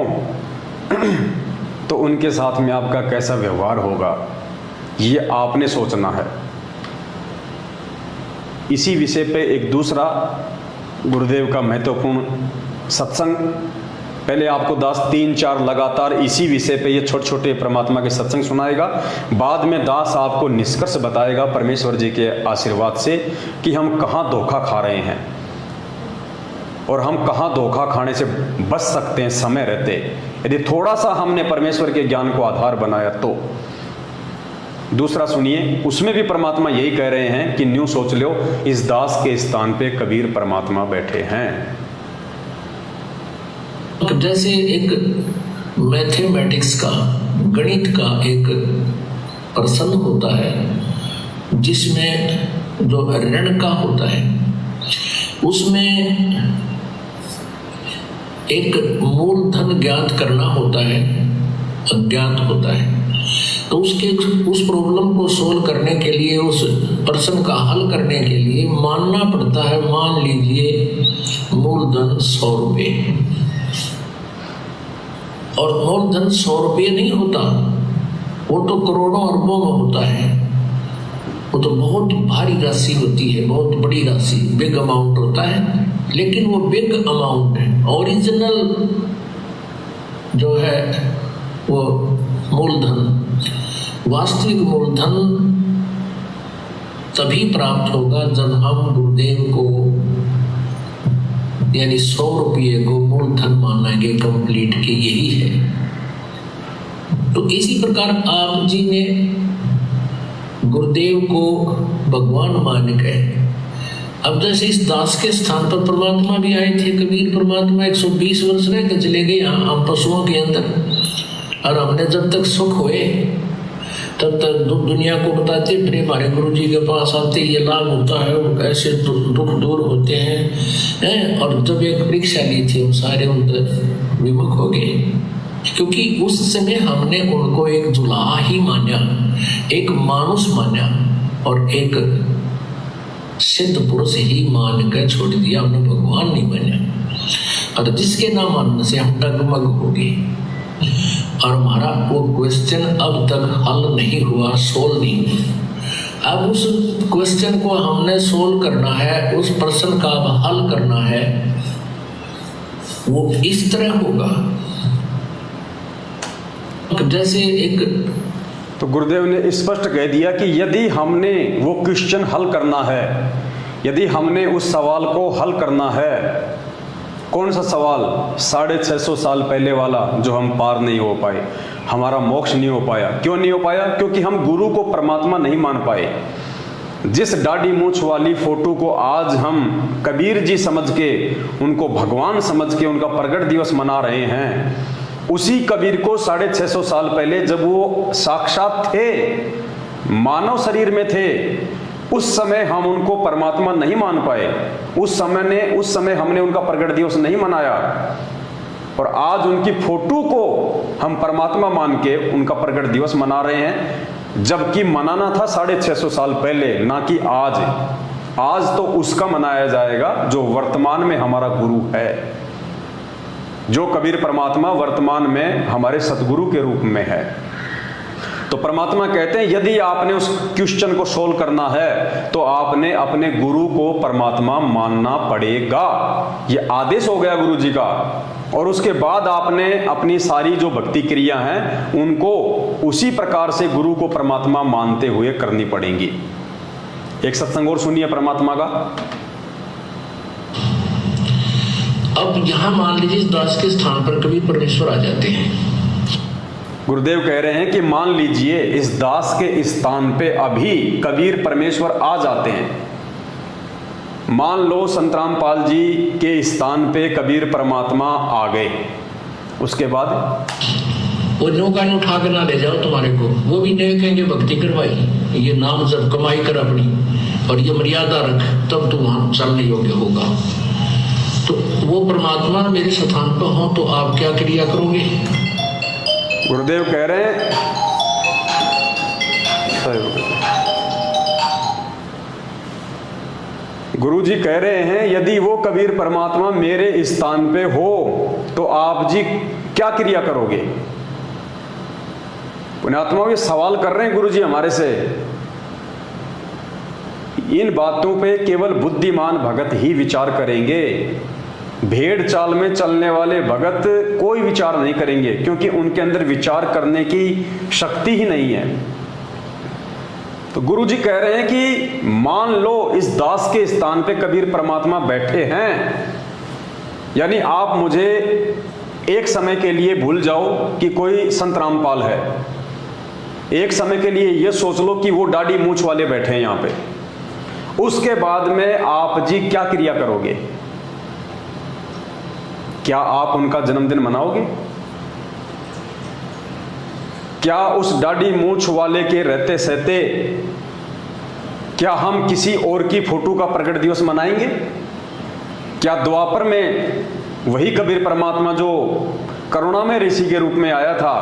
तो उनके साथ में आपका कैसा व्यवहार होगा, ये आपने सोचना है। इसी विषय पे एक दूसरा गुरुदेव का महत्वपूर्ण सत्संग, पहले आपको दास 3-4 लगातार इसी विषय पे ये छोटे छोटे परमात्मा के सत्संग सुनाएगा। बाद में दास आपको निष्कर्ष बताएगा परमेश्वर जी के आशीर्वाद से कि हम कहाँ धोखा खा रहे हैं और हम कहाँ धोखा खाने से बच सकते हैं समय रहते, यदि थोड़ा सा हमने परमेश्वर के ज्ञान को आधार बनाया तो। दूसरा सुनिए, उसमें भी परमात्मा यही कह रहे हैं कि न्यू सोच लो, इस दास के स्थान पे कबीर परमात्मा बैठे हैं। जैसे एक मैथमेटिक्स का, गणित का एक प्रश्न होता है जिसमें जो ऋण का होता है उसमें एक मूलधन ज्ञात करना होता है, अज्ञात होता है। तो उस प्रॉब्लम को सोल्व करने के लिए, उस प्रश्न का हल करने के लिए मानना पड़ता है, मान लीजिए मूलधन 100 रुपये। और मूलधन 100 रुपये नहीं होता, वो तो करोड़ों अरबों में होता है। वो तो बहुत भारी राशि होती है, बहुत बड़ी राशि, बिग अमाउंट होता है। लेकिन वो बिग अमाउंट है, ओरिजिनल जो है वो मूलधन, वास्तविक मूलधन तभी प्राप्त होगा जब हम गुरुदेव को यानी 100 रुपये को मूलधन मानेंगे कंप्लीट कि यही है। तो इसी प्रकार आप जी ने गुरुदेव को भगवान मान गए। अब जैसे इस दास के स्थान पर परमात्मा भी आए थे, कबीर परमात्मा 120 वर्ष रह के चले गए यहाँ हम पशुओं के अंदर, और हमने जब तक सुख हुए तब तक दुनिया को बताते, फिर हमारे गुरु जी के पास आते, ये लाभ होता है, ऐसे दुख दूर होते हैं। और जब एक परीक्षा ली थी हम सारे उधर विमुख हो गए, क्योंकि उस समय हमने उनको एक दुल्हा ही माना, एक मानुष माना और एक सिद्ध पुरुष ही मान कर छोड़ दिया, हमने भगवान नहीं माना। और जिसके ना मानने से हम डगमग हो गए, और हमारा वो क्वेश्चन अब तक हल नहीं हुआ, सोल्व नहीं हुआ। अब उस क्वेश्चन को हमने सोल्व करना है, उस प्रश्न का अब हल करना है। वो इस तरह होगा जैसे एक, तो गुरुदेव ने स्पष्ट कह दिया कि यदि हमने वो क्वेश्चन हल करना है, यदि हमने उस सवाल को हल करना है, कौन सा सवाल? 650 साल पहले वाला जो हम पार नहीं हो पाए, हमारा मोक्ष नहीं हो पाया। क्यों नहीं हो पाया? क्योंकि हम गुरु को परमात्मा नहीं मान पाए। जिस दाढ़ी मूंछ वाली फोटो को आज हम कबीर जी समझ के, उनको भगवान समझ के उनका प्रगट दिवस मना रहे हैं, उसी कबीर को 650 साल पहले जब वो साक्षात थे, मानव शरीर में थे, उस समय हम उनको परमात्मा नहीं मान पाए। उस समय हमने उनका प्रगट दिवस नहीं मनाया, और आज उनकी फोटो को हम परमात्मा मान के उनका प्रगट दिवस मना रहे हैं, जबकि मनाना था 650 साल पहले, ना कि आज। आज तो उसका मनाया जाएगा जो वर्तमान में हमारा गुरु है, जो कबीर परमात्मा वर्तमान में हमारे सतगुरु के रूप में है। तो परमात्मा कहते हैं यदि आपने उस क्वेश्चन को सोल्व करना है तो आपने अपने गुरु को परमात्मा मानना पड़ेगा। ये आदेश हो गया गुरु जी का। और उसके बाद आपने अपनी सारी जो भक्ति क्रिया हैं उनको उसी प्रकार से गुरु को परमात्मा मानते हुए करनी पड़ेंगी। एक सत्संग और सुनिए परमात्मा का। अब यहां मान लीजिए इस दास के स्थान पर कभी परमेश्वर आ जाते हैं। गुरुदेव कह रहे हैं कि मान लीजिए इस दास के स्थान पे अभी कबीर परमेश्वर आ जाते हैं। मान लो संत रामपाल जी के स्थान पे कबीर परमात्मा आ गए, उसके बाद वो नौका उठा कर ना ले जाओ तुम्हारे को, वो भी नहीं कहेंगे भक्ति करवाई, ये नाम जब कमाई कर अपनी और ये मर्यादा रख, तब तू वहां चलने योग्य होगा। तो वो परमात्मा मेरे स्थान पर हो तो आप क्या क्रिया करोगे? गुरुदेव कह रहे हैं, गुरु जी कह रहे हैं यदि वो कबीर परमात्मा मेरे स्थान पे हो तो आप जी क्या क्रिया करोगे? पुण्यात्मा ये सवाल कर रहे हैं गुरु जी हमारे से। इन बातों पे केवल बुद्धिमान भगत ही विचार करेंगे। भेड़ चाल में चलने वाले भगत कोई विचार नहीं करेंगे, क्योंकि उनके अंदर विचार करने की शक्ति ही नहीं है। तो गुरु जी कह रहे हैं कि मान लो इस दास के स्थान पे कबीर परमात्मा बैठे हैं, यानी आप मुझे एक समय के लिए भूल जाओ कि कोई संत रामपाल है, एक समय के लिए ये सोच लो कि वो दाढ़ी मूंछ वाले बैठे हैं यहाँ पे। उसके बाद में आप जी क्या क्रिया करोगे? क्या आप उनका जन्मदिन मनाओगे? क्या उस दाढ़ी मूंछ वाले के रहते सहते क्या हम किसी और की फोटो का प्रकट दिवस मनाएंगे? क्या द्वापर में वही कबीर परमात्मा जो करुणामय ऋषि के रूप में आया था,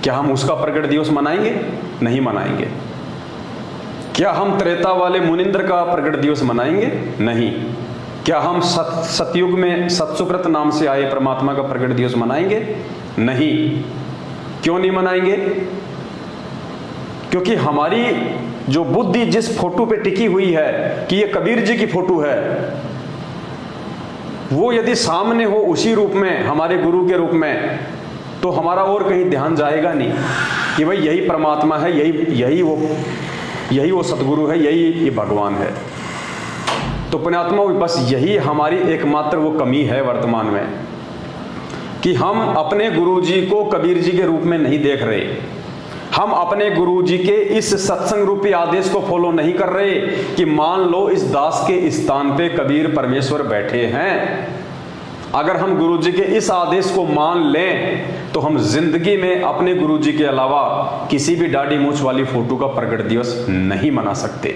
क्या हम उसका प्रकट दिवस मनाएंगे? नहीं मनाएंगे। क्या हम त्रेता वाले मुनिंद्र का प्रकट दिवस मनाएंगे? नहीं। क्या हम सतयुग में सतसुकृत नाम से आए परमात्मा का प्रकट दिवस मनाएंगे? नहीं। क्यों नहीं मनाएंगे? क्योंकि हमारी जो बुद्धि जिस फोटो पे टिकी हुई है कि ये कबीर जी की फोटो है, वो यदि सामने हो उसी रूप में, हमारे गुरु के रूप में, तो हमारा और कहीं ध्यान जाएगा नहीं कि भाई यही परमात्मा है, यही वो सतगुरु है, यही ये भगवान है। तो पुण्यात्मा बस यही हमारी एकमात्र वो कमी है वर्तमान में कि हम अपने गुरु जी को कबीर जी के रूप में नहीं देख रहे। हम अपने गुरु जी के इस सत्संग रूपी आदेश को फॉलो नहीं कर रहे कि मान लो इस दास के स्थान पे कबीर परमेश्वर बैठे हैं। अगर हम गुरु जी के इस आदेश को मान लें तो हम जिंदगी में अपने गुरु जी के अलावा किसी भी दाढ़ी मूंछ वाली फोटो का प्रकट दिवस नहीं मना सकते।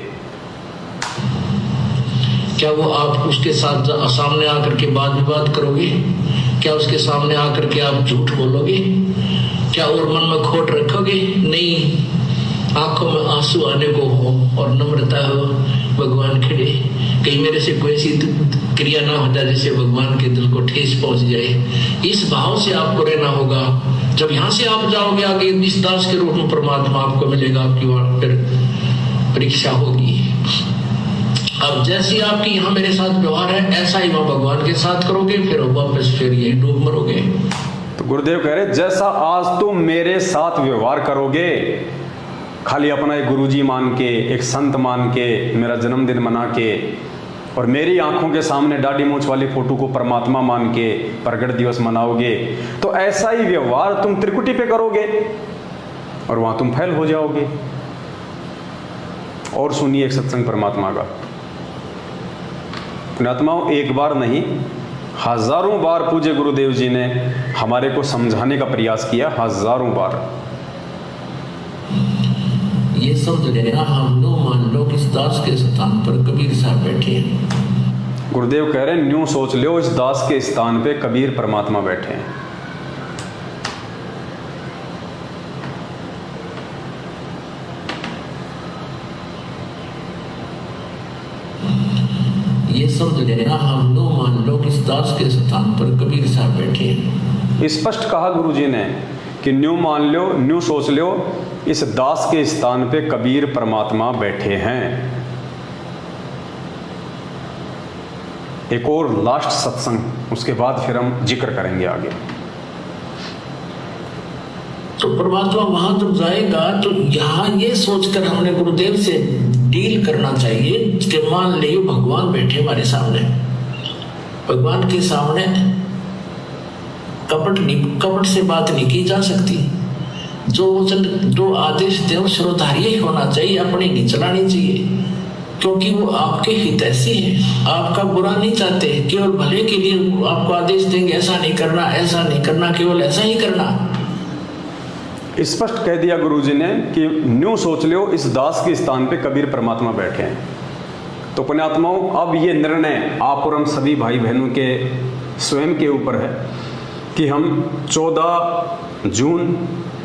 क्या वो आप उसके साथ सामने आकर के वाद विवाद करोगे? क्या उसके सामने आकर के आप झूठ बोलोगे? क्या और मन में खोट रखोगे? नहीं, आंखों में आंसू आने को हो और नम्रता हो, भगवान खड़े, कहीं मेरे से कोई ऐसी क्रिया ना हो जाए जिससे भगवान के दिल को ठेस पहुंच जाए। इस भाव से आपको रहना होगा। जब यहाँ से आप जाओगे आगे, इस दास के रूप में परमात्मा आपको मिलेगा, आपकी वहां फिर परीक्षा होगी। अब जैसी आपकी यहाँ मेरे साथ व्यवहार है, ऐसा ही वहां भगवान के साथ करोगे, फिर वापस फिर ये डूब मरोगे। तो गुरुदेव कह रहे जैसा आज तुम मेरे साथ व्यवहार करोगे, खाली अपना एक गुरुजी मान के, एक संत मान के, मेरा जन्मदिन मना के और मेरी आंखों के सामने दाढ़ी मूंछ वाली फोटो को परमात्मा मान के प्रकट दिवस मनाओगे, तो ऐसा ही व्यवहार तुम त्रिकुटी पे करोगे और वहां तुम फैल हो जाओगे। और सुनिए एक सत्संग परमात्मा का, पुण्यात्माओं, एक बार नहीं हजारों बार पूज्य गुरुदेव जी ने हमारे को समझाने का प्रयास किया, हजारों बार। ये समझ लेना, हम नो मान लो कि इस दास के स्थान पर कबीर साहब बैठे हैं। गुरुदेव कह रहे हैं न्यू सोच लो, इस दास के स्थान पे कबीर परमात्मा बैठे हैं। ये समझ लेना, हम नो मान लो कि इस दास के स्थान पर कबीर साहब बैठे हैं। स्पष्ट कहा गुरु जी ने कि न्यू मान लो, न्यू सोच लो, इस दास के स्थान पे कबीर परमात्मा बैठे हैं। एक और लास्ट सत्संग, उसके बाद फिर हम जिक्र करेंगे आगे। तो परमात्मा वहां जब जाएगा तो यहाँ ये सोचकर हमने गुरुदेव से डील करना चाहिए कि मान लियो भगवान बैठे हमारे सामने, भगवान के सामने कपट से बात नहीं की जा सकती। जो आदेश देव श्रोधार्य ही होना चाहिए, अपनी नहीं चलानी चाहिए, क्योंकि वो आपके हितैषी हैं, आपका बुरा नहीं चाहते, केवल भले के लिए आपको आदेश देंगे, ऐसा नहीं करना, ऐसा नहीं करना, केवल ऐसा ही करना। स्पष्ट कह दिया गुरुजी ने कि न्यू सोच लो, इस दास के स्थान पे कबीर परमात्मा बैठे हैं। तो पुण्यात्माओं, अब ये निर्णय आप और हम सभी भाई बहनों के स्वयं के ऊपर है कि हम 14 जून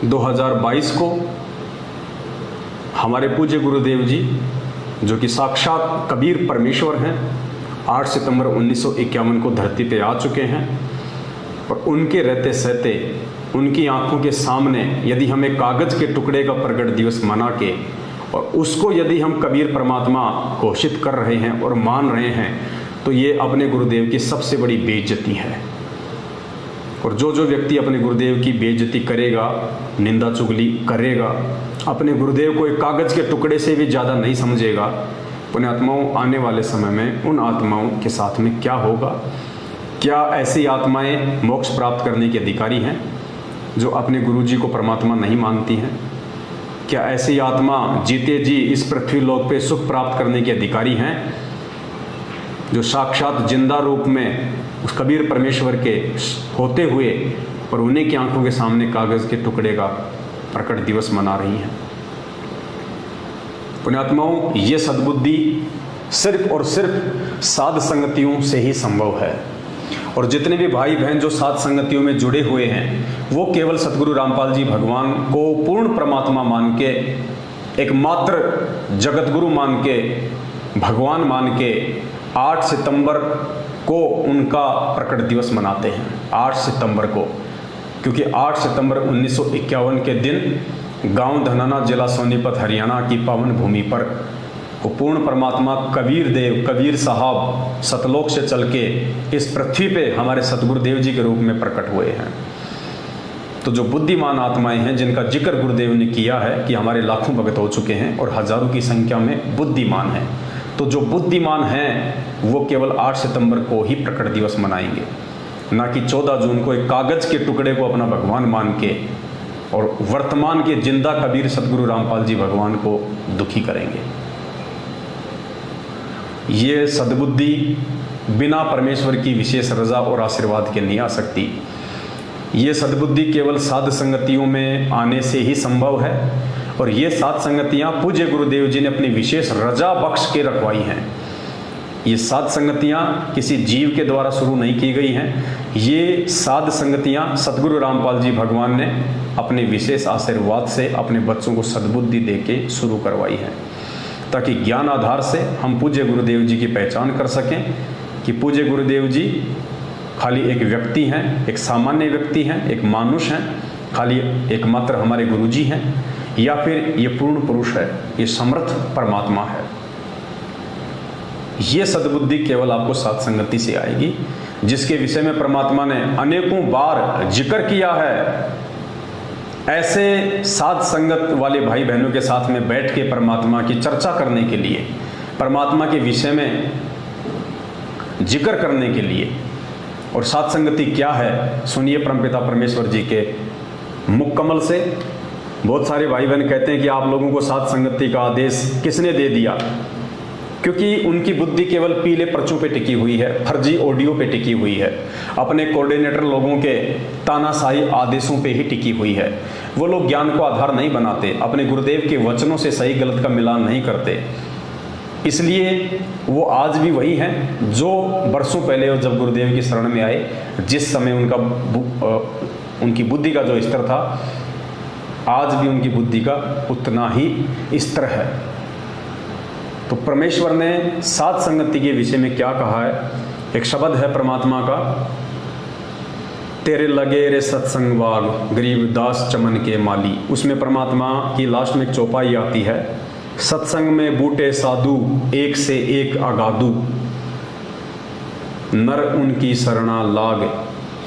2022 को हमारे पूज्य गुरुदेव जी, जो कि साक्षात कबीर परमेश्वर हैं, 8 सितंबर 1951 को धरती पे आ चुके हैं और उनके रहते सहते उनकी आंखों के सामने यदि हम एक कागज के टुकड़े का प्रकट दिवस मना के और उसको यदि हम कबीर परमात्मा घोषित कर रहे हैं और मान रहे हैं, तो ये अपने गुरुदेव की सबसे बड़ी बेइज्जती है। और जो व्यक्ति अपने गुरुदेव की बेइज्जती करेगा, निंदा चुगली करेगा, अपने गुरुदेव को एक कागज के टुकड़े से भी ज़्यादा नहीं समझेगा, पुण्यात्माओं, आने वाले समय में उन आत्माओं के साथ में क्या होगा? क्या ऐसी आत्माएं मोक्ष प्राप्त करने के अधिकारी हैं जो अपने गुरु जी को परमात्मा नहीं मानती हैं? क्या ऐसी आत्मा जीते जी इस पृथ्वी लोक पे सुख प्राप्त करने के अधिकारी हैं जो साक्षात जिंदा रूप में उस कबीर परमेश्वर के होते हुए और उन्हीं की आंखों के सामने कागज के टुकड़े का प्रकट दिवस मना रही हैं? पुण्यात्माओं, ये सद्बुद्धि सिर्फ और सिर्फ साध संगतियों से ही संभव है। और जितने भी भाई बहन जो साध संगतियों में जुड़े हुए हैं, वो केवल सतगुरु रामपाल जी भगवान को पूर्ण परमात्मा मान के, एकमात्र जगत गुरु मान के, भगवान मान के 8 सितंबर को उनका प्रकट दिवस मनाते हैं। 8 सितंबर को, क्योंकि 8 सितंबर 1951 के दिन गांव धनाना, जिला सोनीपत, हरियाणा की पावन भूमि पर वो पूर्ण परमात्मा कबीर देव, कबीर साहब सतलोक से चल के इस पृथ्वी पे हमारे सतगुरुदेव जी के रूप में प्रकट हुए हैं। तो जो बुद्धिमान आत्माएं हैं, जिनका जिक्र गुरुदेव ने किया है कि हमारे लाखों भगत हो चुके हैं और हजारों की संख्या में बुद्धिमान हैं, तो जो बुद्धिमान हैं वो केवल 8 सितंबर को ही प्रकट दिवस मनाएंगे, ना कि 14 जून को एक कागज के टुकड़े को अपना भगवान मान के और वर्तमान के जिंदा कबीर सदगुरु रामपाल जी भगवान को दुखी करेंगे। ये सद्बुद्धि बिना परमेश्वर की विशेष रजा और आशीर्वाद के नहीं आ सकती। ये सद्बुद्धि केवल साध संगतियों में आने से ही संभव है, और ये साध संगतियाँ पूज्य गुरुदेव जी ने अपनी विशेष रजा बख्श के रखवाई हैं। ये साध संगतियाँ किसी जीव के द्वारा शुरू नहीं की गई हैं। ये साध संगतियाँ सदगुरु रामपाल जी भगवान ने अपने विशेष आशीर्वाद से अपने बच्चों को सद्बुद्धि दे के शुरू करवाई है, ताकि ज्ञान आधार से हम पूज्य गुरुदेव जी की पहचान कर सकें कि पूज्य गुरुदेव जी खाली एक व्यक्ति हैं, एक सामान्य व्यक्ति हैं, एक मानुष हैं, खाली एकमात्र हमारे गुरुजी हैं, या फिर ये पूर्ण पुरुष है, ये समर्थ परमात्मा है। ये सद्बुद्धि केवल आपको साध संगति से आएगी, जिसके विषय में परमात्मा ने अनेकों बार जिक्र किया है। ऐसे साध संगत वाले भाई बहनों के साथ में बैठ के परमात्मा की चर्चा करने के लिए, परमात्मा के विषय में जिक्र करने के लिए। और साध संगति क्या है, सुनिए परमपिता परमेश्वर जी के मुख कमल से। बहुत सारे भाई बहन कहते हैं कि आप लोगों को साध संगति का आदेश किसने दे दिया, क्योंकि उनकी बुद्धि केवल पीले पर्चों पे टिकी हुई है, फर्जी ऑडियो पे टिकी हुई है, अपने कोऑर्डिनेटर लोगों के तानाशाही आदेशों पे ही टिकी हुई है। वो लोग ज्ञान को आधार नहीं बनाते, अपने गुरुदेव के वचनों से सही गलत का मिलान नहीं करते। इसलिए वो आज भी वही हैं जो बरसों पहले जब गुरुदेव की शरण में आए, जिस समय उनकी बुद्धि का जो स्तर था, आज भी उनकी बुद्धि का उतना ही स्तर है। तो परमेश्वर ने साध संगति के विषय में क्या कहा है, एक शब्द है परमात्मा का, तेरे लगे रे सत्संग बाग गरीब दास चमन के माली। उसमें परमात्मा की लास्ट में एक चौपाई आती है, सत्संग में बूटे साधु एक से एक अगाधु, नर उनकी शरणा लाग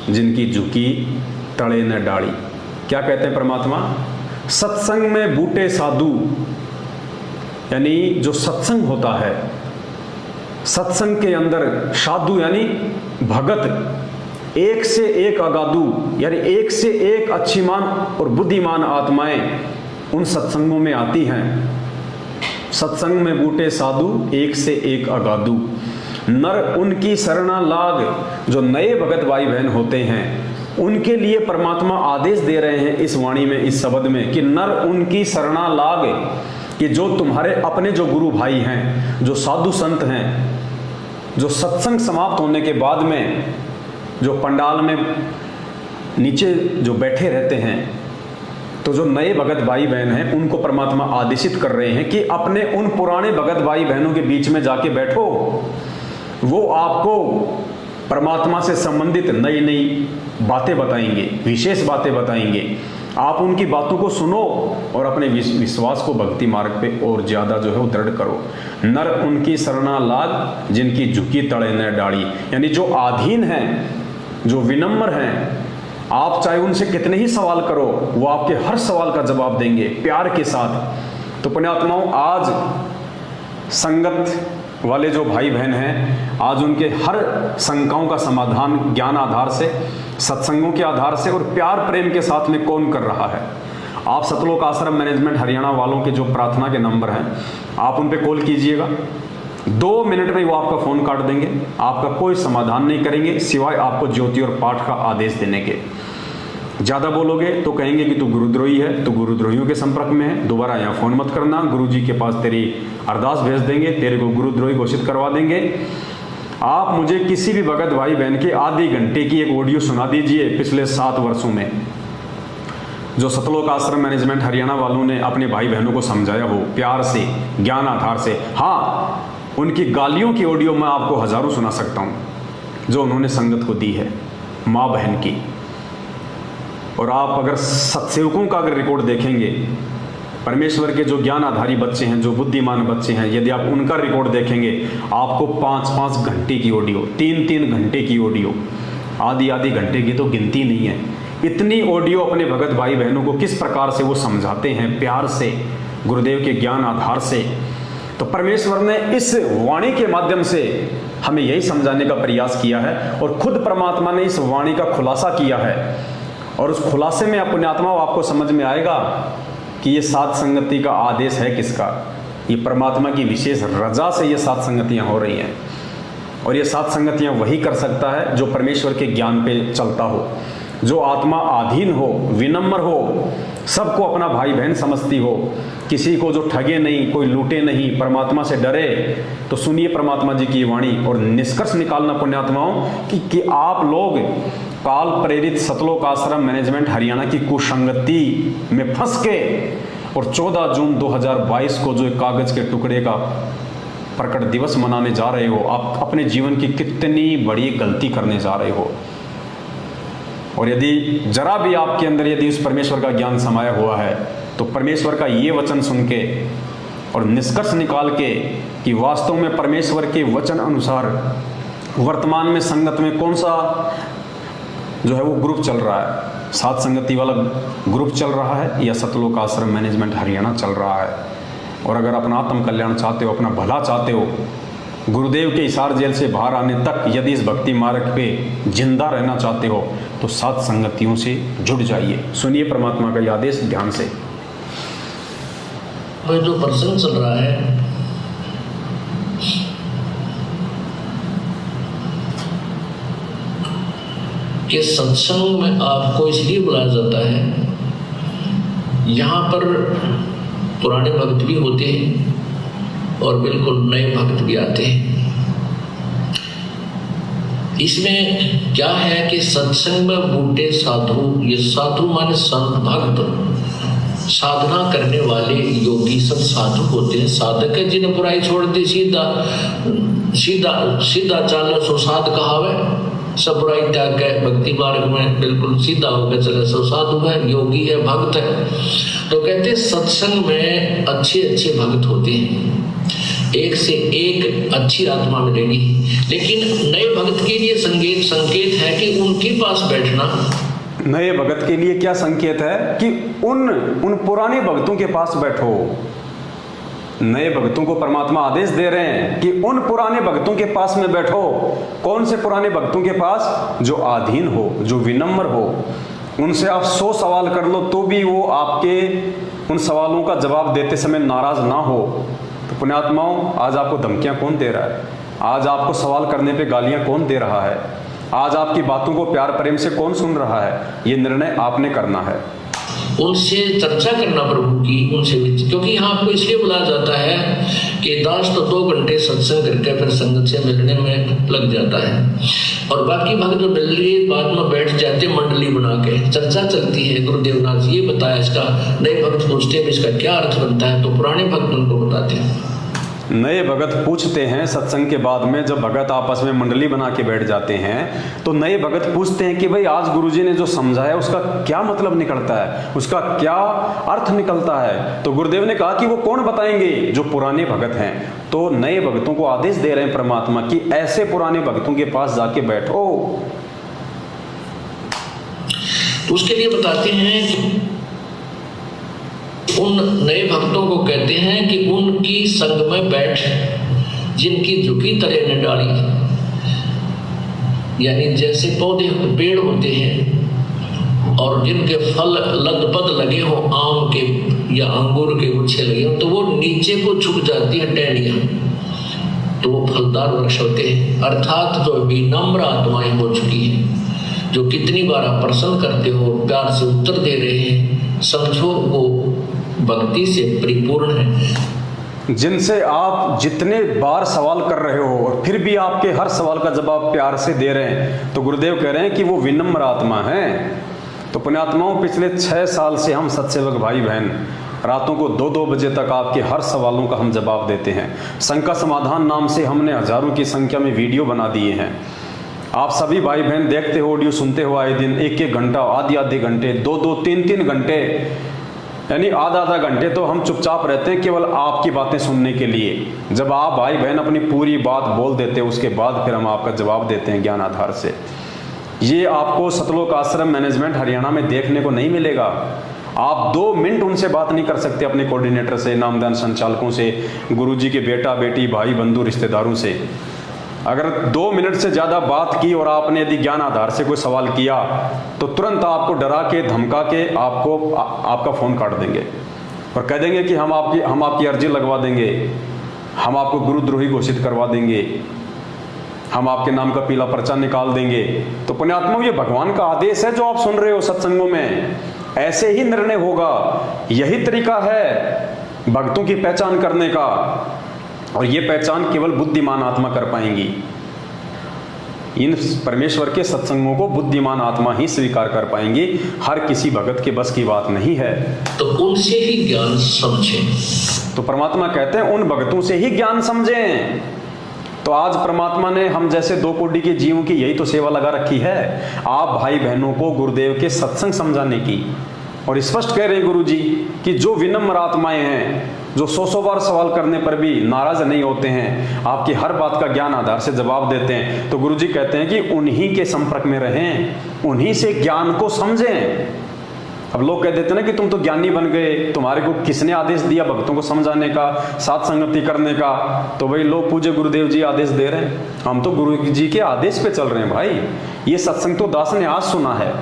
जिनकी झुकी तड़े न डाली। क्या कहते हैं परमात्मा, सत्संग में बूटे साधु, यानी जो सत्संग होता है, सत्संग के अंदर साधु यानी भगत, एक से एक अगाधु यानी एक से एक अच्छीमान और बुद्धिमान आत्माएं उन सत्संगों में आती हैं। सत्संग में बूटे साधु एक से एक अगाधु, नर उनकी शरणा लाग। जो नए भगत भाई बहन होते हैं उनके लिए परमात्मा आदेश दे रहे हैं इस वाणी में, इस शब्द में, कि नर उनकी शरणा लाग, कि जो तुम्हारे अपने जो गुरु भाई हैं, जो साधु संत हैं, जो सत्संग समाप्त होने के बाद में जो पंडाल में नीचे जो बैठे रहते हैं, तो जो नए भगत भाई बहन हैं उनको परमात्मा आदेशित कर रहे हैं कि अपने उन पुराने भगत भाई बहनों के बीच में जाके बैठो। वो आपको परमात्मा से संबंधित नई नई बातें बताएंगे, विशेष बातें बताएंगे। आप उनकी बातों को सुनो और अपने विश्वास को भक्ति मार्ग पे और ज़्यादा जो है वो दृढ़ करो। नर उनकी शरणा लाग जिनकी झुकी तड़े न डाली, यानी जो आधीन हैं, जो विनम्र हैं, आप चाहे उनसे कितने ही सवाल करो, वो आपके हर सवाल का जवाब देंगे प्यार के साथ। तो पुण्यात्माओं, आज संगत वाले जो भाई बहन हैं, आज उनके हर शंकाओं का समाधान ज्ञान आधार से, सत्संगों के आधार से और प्यार प्रेम के साथ में कौन कर रहा है। आप सतलोक आश्रम मैनेजमेंट हरियाणा वालों के जो प्रार्थना के नंबर हैं, आप उन पर कॉल कीजिएगा। 2 मिनट में वो आपका फ़ोन काट देंगे, आपका कोई समाधान नहीं करेंगे सिवाय आपको ज्योति और पाठ का आदेश देने के। ज़्यादा बोलोगे तो कहेंगे कि तू गुरुद्रोही है, तू गुरुद्रोहियों के संपर्क में है, दोबारा यहाँ फ़ोन मत करना, गुरुजी के पास तेरी अरदास भेज देंगे, तेरे को गुरुद्रोही घोषित करवा देंगे। आप मुझे किसी भी भगत भाई बहन के आधे घंटे की एक ऑडियो सुना दीजिए पिछले 7 वर्षों में, जो सतलोक आश्रम मैनेजमेंट हरियाणा वालों ने अपने भाई बहनों को समझाया हो प्यार से, ज्ञान आधार से। हाँ, उनकी गालियों की ऑडियो मैं आपको हज़ारों सुना सकता हूँ जो उन्होंने संगत को दी है, माँ बहन की। और आप अगर सत्सेवकों का अगर रिकॉर्ड देखेंगे, परमेश्वर के जो ज्ञान आधारी बच्चे हैं, जो बुद्धिमान बच्चे हैं, यदि आप उनका रिकॉर्ड देखेंगे, आपको 5-5 घंटे की ऑडियो, 3-3 घंटे की ऑडियो, आधी घंटे की तो गिनती नहीं है, इतनी ऑडियो अपने भगत भाई बहनों को किस प्रकार से वो समझाते हैं प्यार से, गुरुदेव के ज्ञान आधार से। तो परमेश्वर ने इस वाणी के माध्यम से हमें यही समझाने का प्रयास किया है, और खुद परमात्मा ने इस वाणी का खुलासा किया है। और उस खुलासे में पुण्यात्माओं आपको समझ में आएगा कि ये सात संगति का आदेश है किसका। ये परमात्मा की विशेष रजा से ये सात संगतियाँ हो रही हैं, और ये सात संगतियाँ वही कर सकता है जो परमेश्वर के ज्ञान पे चलता हो, जो आत्मा आधीन हो, विनम्र हो, सबको अपना भाई बहन समझती हो, किसी को जो ठगे नहीं, कोई लूटे नहीं, परमात्मा से डरे। तो सुनिए परमात्मा जी की वाणी और निष्कर्ष निकालना पुण्यात्माओं कि आप लोग काल प्रेरित सतलोक आश्रम मैनेजमेंट हरियाणा की कुसंगति में फंस के और 14 जून 2022 को जो एक कागज के टुकड़े का प्रकट दिवस मनाने जा रहे हो, आप अपने जीवन की कितनी बड़ी गलती करने जा रहे हो। और यदि जरा भी आपके अंदर यदि उस परमेश्वर का ज्ञान समाया हुआ है तो परमेश्वर का ये वचन सुन के और निष्कर्ष निकाल के कि वास्तव में परमेश्वर के वचन अनुसार वर्तमान में संगत में कौन सा जो है वो ग्रुप चल रहा है, सात संगति वाला ग्रुप चल रहा है या सतलोक आश्रम मैनेजमेंट हरियाणा चल रहा है। और अगर अपना आत्म कल्याण चाहते हो, अपना भला चाहते हो, गुरुदेव के हिसार जेल से बाहर आने तक यदि इस भक्ति मार्ग पे जिंदा रहना चाहते हो तो सात संगतियों से जुड़ जाइए। सुनिए परमात्मा का यह आदेश ध्यान से। वह जो प्रसंग चल रहा है कि सत्संग में आपको इसलिए बुलाया जाता है, यहाँ पर पुराने भक्त भी होते हैं और बिल्कुल नए भक्त भी आते हैं। इसमें क्या है कि सत्संग में बूढ़े साधु, ये साधु माने संत भक्त, साधना करने वाले योगी सब साधु होते हैं। साधक है जिन्हें बुराई छोड़ दी, सीधा सीधा सीधा चालो सो साध कहावे, सब बुराई त्याग के भक्ति मार्ग में बिल्कुल सीधा होकर चले सो साधु है, योगी है, भक्त है। तो कहते सत्संग में अच्छे अच्छे भक्त होते हैं, एक से एक अच्छी आत्मा मिलेगी। लेकिन नए भक्त के लिए संकेत है कि उनके पास बैठना। नए भक्त के लिए क्या संकेत है कि उन पुराने भक्तों के पास बैठो। नए भक्तों को परमात्मा आदेश दे रहे हैं कि उन पुराने भक्तों के पास में बैठो। कौन से पुराने भक्तों के पास? जो आधीन हो, जो विनम्र हो। उनसे आप 100 सवाल कर लो तो भी वो आपके उन सवालों का जवाब देते समय नाराज ना हो। तो पुण्यात्माओं, आज आपको धमकियां कौन दे रहा है? आज आपको सवाल करने पे गालियां कौन दे रहा है? आज आपकी बातों को प्यार प्रेम से कौन सुन रहा है? ये निर्णय आपने करना है। उनसे चर्चा करना प्रभु की, उनसे क्योंकि यहाँ आपको इसलिए बुलाया जाता है कि दास तो 2 घंटे सत्संग करके फिर संगत से मिलने में लग जाता है, और बाकी भक्त जो मिलने बाद में बैठ जाते मंडली बना के, चर्चा चलती है। गुरुदेव नाथ जी ये बताया इसका, नए भक्त पूछते हैं इसका क्या अर्थ बनता है, तो पुराने भक्त उनको बताते हैं। नए भगत पूछते हैं सत्संग के बाद में, जब भगत आपस में मंडली बना के बैठ जाते हैं तो नए भगत पूछते हैं कि भाई आज गुरुजी ने जो समझाया उसका क्या मतलब निकलता है, उसका क्या अर्थ निकलता है। तो गुरुदेव ने कहा कि वो कौन बताएंगे? जो पुराने भगत हैं। तो नए भक्तों को आदेश दे रहे हैं परमात्मा कि ऐसे पुराने भक्तों के पास जाके बैठो। तो उसके लिए बताते हैं कि उन नए भक्तों को कहते हैं कि उनकी संग में बैठ, जिनकी झुकी तरह ने डाली, यानी जैसे पौधे पेड़ होते हैं और जिनके फल लदपद लगे हो, आम के या अंगूर के गुच्छे लगे हो, तो वो नीचे को झुक जाती है टहनियां, तो वो फलदार वृक्ष होते हैं। अर्थात जो विनम्र आत्माएं हो चुकी हैं, जो कितनी बार आप प्रश्न करते हो, प्यार से उत्तर दे रहे हैं, समझो वो भक्ति से परिपूर्ण है। जिनसे आप जितने बार सवाल कर रहे हो और फिर भी आपके हर सवाल का जवाब प्यार से दे रहे हैं, तो गुरुदेव कह रहे हैं कि वो विनम्र आत्मा है। तो पुण्यात्माओं, पिछले 6 साल से हम सत्सेवक भाई बहन रातों को 2-2 बजे तक आपके हर सवालों का हम जवाब देते हैं। शंका समाधान नाम से हमने हजारों की संख्या में वीडियो बना दिए हैं। आप सभी भाई बहन देखते हो, ऑडियो सुनते हो आए दिन, 1-1 घंटा, आधे घंटे, 2-2, 3-3 घंटे, यानी आधा घंटे तो हम चुपचाप रहते हैं केवल आपकी बातें सुनने के लिए। जब आप भाई बहन अपनी पूरी बात बोल देते हैं उसके बाद फिर हम आपका जवाब देते हैं ज्ञान आधार से। ये आपको सतलोक आश्रम मैनेजमेंट हरियाणा में देखने को नहीं मिलेगा। आप 2 मिनट उनसे बात नहीं कर सकते अपने कोऑर्डिनेटर से, नामदान संचालकों से, गुरुजी के बेटा बेटी, भाई बंधु, रिश्तेदारों से। अगर 2 मिनट से ज़्यादा बात की और आपने यदि ज्ञान आधार से कोई सवाल किया तो तुरंत आपको डरा के धमका के आपका फ़ोन काट देंगे और कह देंगे कि हम आपकी अर्जी लगवा देंगे, हम आपको गुरुद्रोही घोषित करवा देंगे, हम आपके नाम का पीला पर्चा निकाल देंगे। तो पुण्यात्माओं, ये भगवान का आदेश है जो आप सुन रहे हो सत्संगों में, ऐसे ही निर्णय होगा। यही तरीका है भक्तों की पहचान करने का, और ये पहचान केवल बुद्धिमान आत्मा कर पाएंगी। इन परमेश्वर के सत्संगों को बुद्धिमान आत्मा ही स्वीकार कर पाएंगी, हर किसी भगत के बस की बात नहीं है। तो उनसे ही ज्ञान समझें। तो परमात्मा कहते हैं उन भगतों से ही ज्ञान समझें। तो आज परमात्मा ने हम जैसे 2 कोटि के जीवों की यही तो सेवा लगा रखी है, आप भाई बहनों को गुरुदेव के सत्संग समझाने की। और स्पष्ट कह रहे हैं गुरु जी कि जो विनम्र आत्माएं हैं, जो 100 बार सवाल करने पर भी नाराज नहीं होते हैं, आपकी हर बात का ज्ञान आधार से जवाब देते हैं, तो गुरु जी कहते हैं कि उन्हीं के संपर्क में रहें, उन्हीं से ज्ञान को समझें। अब लोग कह देते हैं ना कि तुम तो ज्ञानी बन गए, तुम्हारे को किसने आदेश दिया भक्तों को समझाने का, साथ संगति करने का? तो भाई लोग पूज्य गुरुदेव जी आदेश दे रहे हैं, हम तो गुरु जी के आदेश पे चल रहे हैं। भाई ये सत्संग तो दास ने आज सुना है,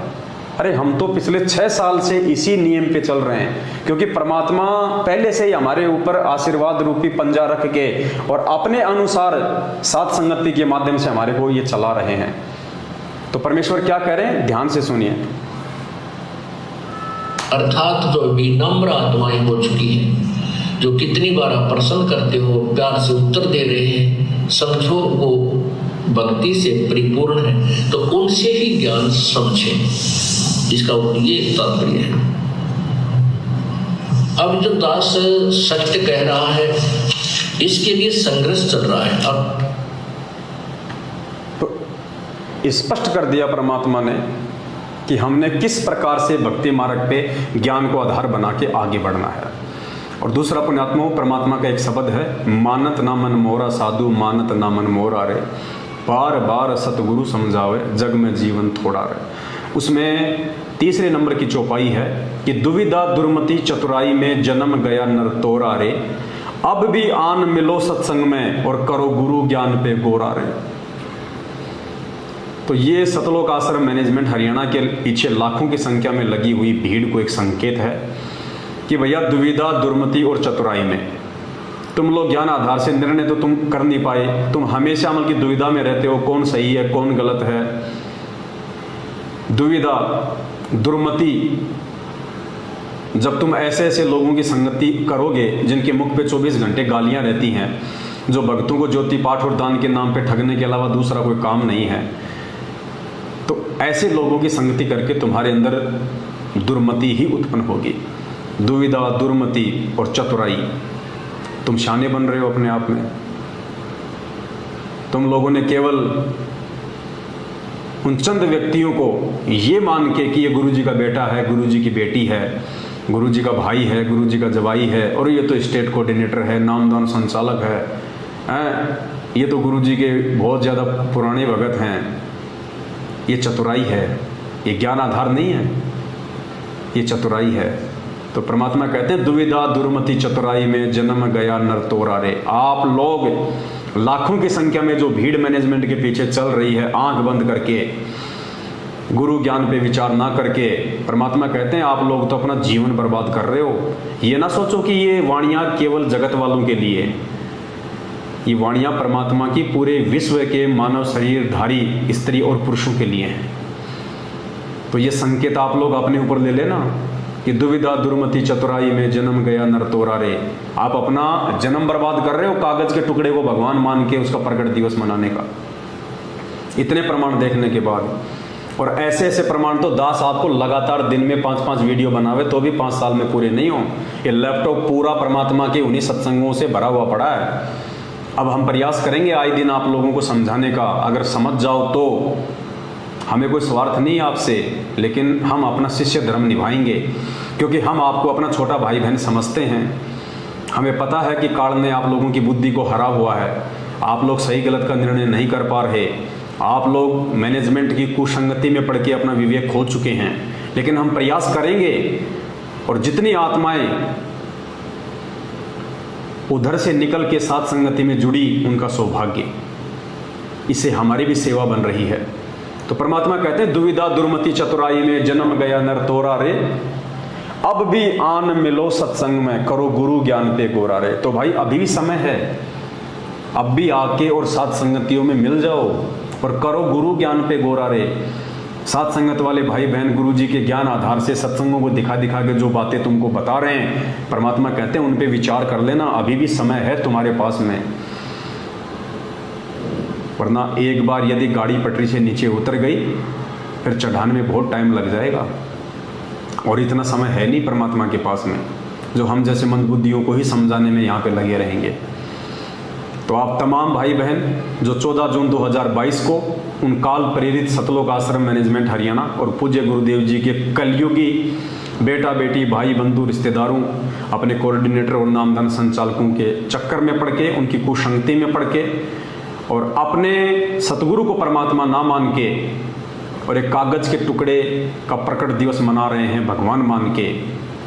अरे हम तो पिछले 6 साल से इसी नियम पे चल रहे हैं, क्योंकि परमात्मा पहले से ही हमारे ऊपर आशीर्वाद रूपी पंजा रख के और अपने अनुसार साथ संगति के माध्यम से हमारे को ये चला रहे हैं। तो परमेश्वर क्या कह रहे हैं, ध्यान से सुनिए। अर्थात जो विनम्र आत्माएं हो चुकी हैं, जो कितनी बार आप प्रश्न करते हो, प्यार से उत्तर दे रहे हैं, समझो वो भक्ति से परिपूर्ण है, तो उनसे ही ज्ञान समझें। इसका ये तात्पर्य है। अब जो दास सत्य कह रहा है, इसके लिए संघर्ष चल रहा है। अब तो स्पष्ट कर दिया परमात्मा ने कि हमने किस प्रकार से भक्ति मार्ग पे ज्ञान को आधार बना के आगे बढ़ना है। और दूसरा पुण्यात्मा, परमात्मा का एक शब्द है, मानत ना मन मोरा साधु, मानत ना मन मोरा रे, बार बार सतगुरु समझावे, जग में जीवन थोड़ा रे। उसमें तीसरे नंबर की चौपाई है कि दुविधा दुर्मति चतुराई में जन्म गया नर तोरा रे, अब भी आन मिलो सत्संग में और करो गुरु ज्ञान पे गोरा रे। तो ये सतलोक आश्रम मैनेजमेंट हरियाणा के पीछे लाखों की संख्या में लगी हुई भीड़ को एक संकेत है कि भैया दुविधा दुर्मति और चतुराई में तुम लोग ज्ञान आधार से निर्णय तो तुम कर नहीं पाए, तुम हमेशा अमल की दुविधा में रहते हो, कौन सही है कौन गलत है। दुविधा दुर्मति, जब तुम ऐसे ऐसे लोगों की संगति करोगे जिनके मुख पे 24 घंटे गालियां रहती हैं, जो भक्तों को ज्योति पाठ और दान के नाम पे ठगने के अलावा दूसरा कोई काम नहीं है, तो ऐसे लोगों की संगति करके तुम्हारे अंदर दुर्मति ही उत्पन्न होगी। दुविधा दुर्मति और चतुराई, तुम शाने बन रहे हो अपने आप में। तुम लोगों ने केवल उन चंद व्यक्तियों को ये मान के कि ये गुरु जी का बेटा है, गुरु जी की बेटी है, गुरु जी का भाई है, गुरु जी का जवाई है, और ये तो स्टेट कोऑर्डिनेटर है, नामदान संचालक है, ये तो गुरु जी के बहुत ज़्यादा पुराने भगत हैं, ये चतुराई है, ये ज्ञान आधार नहीं है, ये चतुराई है। तो परमात्मा कहते हैं दुविधा दुर्मति चतुराई में जन्म गया नर तोरा रे। आप लोग लाखों की संख्या में जो भीड़ मैनेजमेंट के पीछे चल रही है, आंख बंद करके गुरु ज्ञान पे विचार ना करके, परमात्मा कहते हैं आप लोग तो अपना जीवन बर्बाद कर रहे हो। ये ना सोचो कि ये वाणियाँ केवल जगत वालों के लिए, ये वाणियाँ परमात्मा की पूरे विश्व के मानव शरीरधारी स्त्री और पुरुषों के लिए हैं। तो ये संकेत आप लोग अपने ऊपर ले लेना कि दुविधा दुर्मति चतुराई में जन्म गया नर तोरा रे। आप अपना जन्म बर्बाद कर रहे हो कागज के टुकड़े को भगवान मान के उसका प्रकट दिवस मनाने का। इतने प्रमाण देखने के बाद, और ऐसे ऐसे प्रमाण तो दास आपको लगातार दिन में 5-5 वीडियो बनावे तो भी 5 साल में पूरे नहीं हो। ये लैपटॉप पूरा परमात्मा के उन्हीं सत्संगों से भरा हुआ पड़ा है। अब हम प्रयास करेंगे आए दिन आप लोगों को समझाने का, अगर समझ जाओ तो हमें कोई स्वार्थ नहीं आपसे, लेकिन हम अपना शिष्य धर्म निभाएंगे, क्योंकि हम आपको अपना छोटा भाई बहन समझते हैं। हमें पता है कि काल ने आप लोगों की बुद्धि को हरा हुआ है, आप लोग सही गलत का निर्णय नहीं कर पा रहे, आप लोग मैनेजमेंट की कुसंगति में पड़ के अपना विवेक खो चुके हैं। लेकिन हम प्रयास करेंगे, और जितनी आत्माएं उधर से निकल के साथ संगति में जुड़ी, उनका सौभाग्य। इससे हमारी भी सेवा बन रही है। तो परमात्मा कहते हैं दुविधा दुर्मति चतुराई में जन्म गया नर तोरा रे, अब भी आन मिलो सत्संग में करो गुरु ज्ञान पे गोरा रे। तो भाई अभी भी समय है, अब भी आके और साथ संगतियों में मिल जाओ और करो गुरु ज्ञान पे गोरा रे। साथ संगत वाले भाई बहन गुरु जी के ज्ञान आधार से सत्संगों को दिखा दिखा के जो बातें तुमको बता रहे हैं, परमात्मा कहते हैं उन पे विचार कर लेना, अभी भी समय है तुम्हारे पास में। वरना एक बार यदि गाड़ी पटरी से नीचे उतर गई फिर चढ़ाने में बहुत टाइम लग जाएगा, और इतना समय है नहीं परमात्मा के पास में जो हम जैसे मंदबुद्धियों को ही समझाने में यहाँ पे लगे रहेंगे। तो आप तमाम भाई बहन जो 14 जून 2022 को उन काल प्रेरित सतलोक आश्रम मैनेजमेंट हरियाणा और पूज्य गुरुदेव जी के कलयुगी बेटा बेटी भाई बंधु रिश्तेदारों अपने कोऑर्डिनेटर और नामदान संचालकों के चक्कर में पड़ के, उनकी कुसंगति में पड़ के और अपने सतगुरु को परमात्मा ना मान के और एक कागज के टुकड़े का प्रकट दिवस मना रहे हैं भगवान मान के,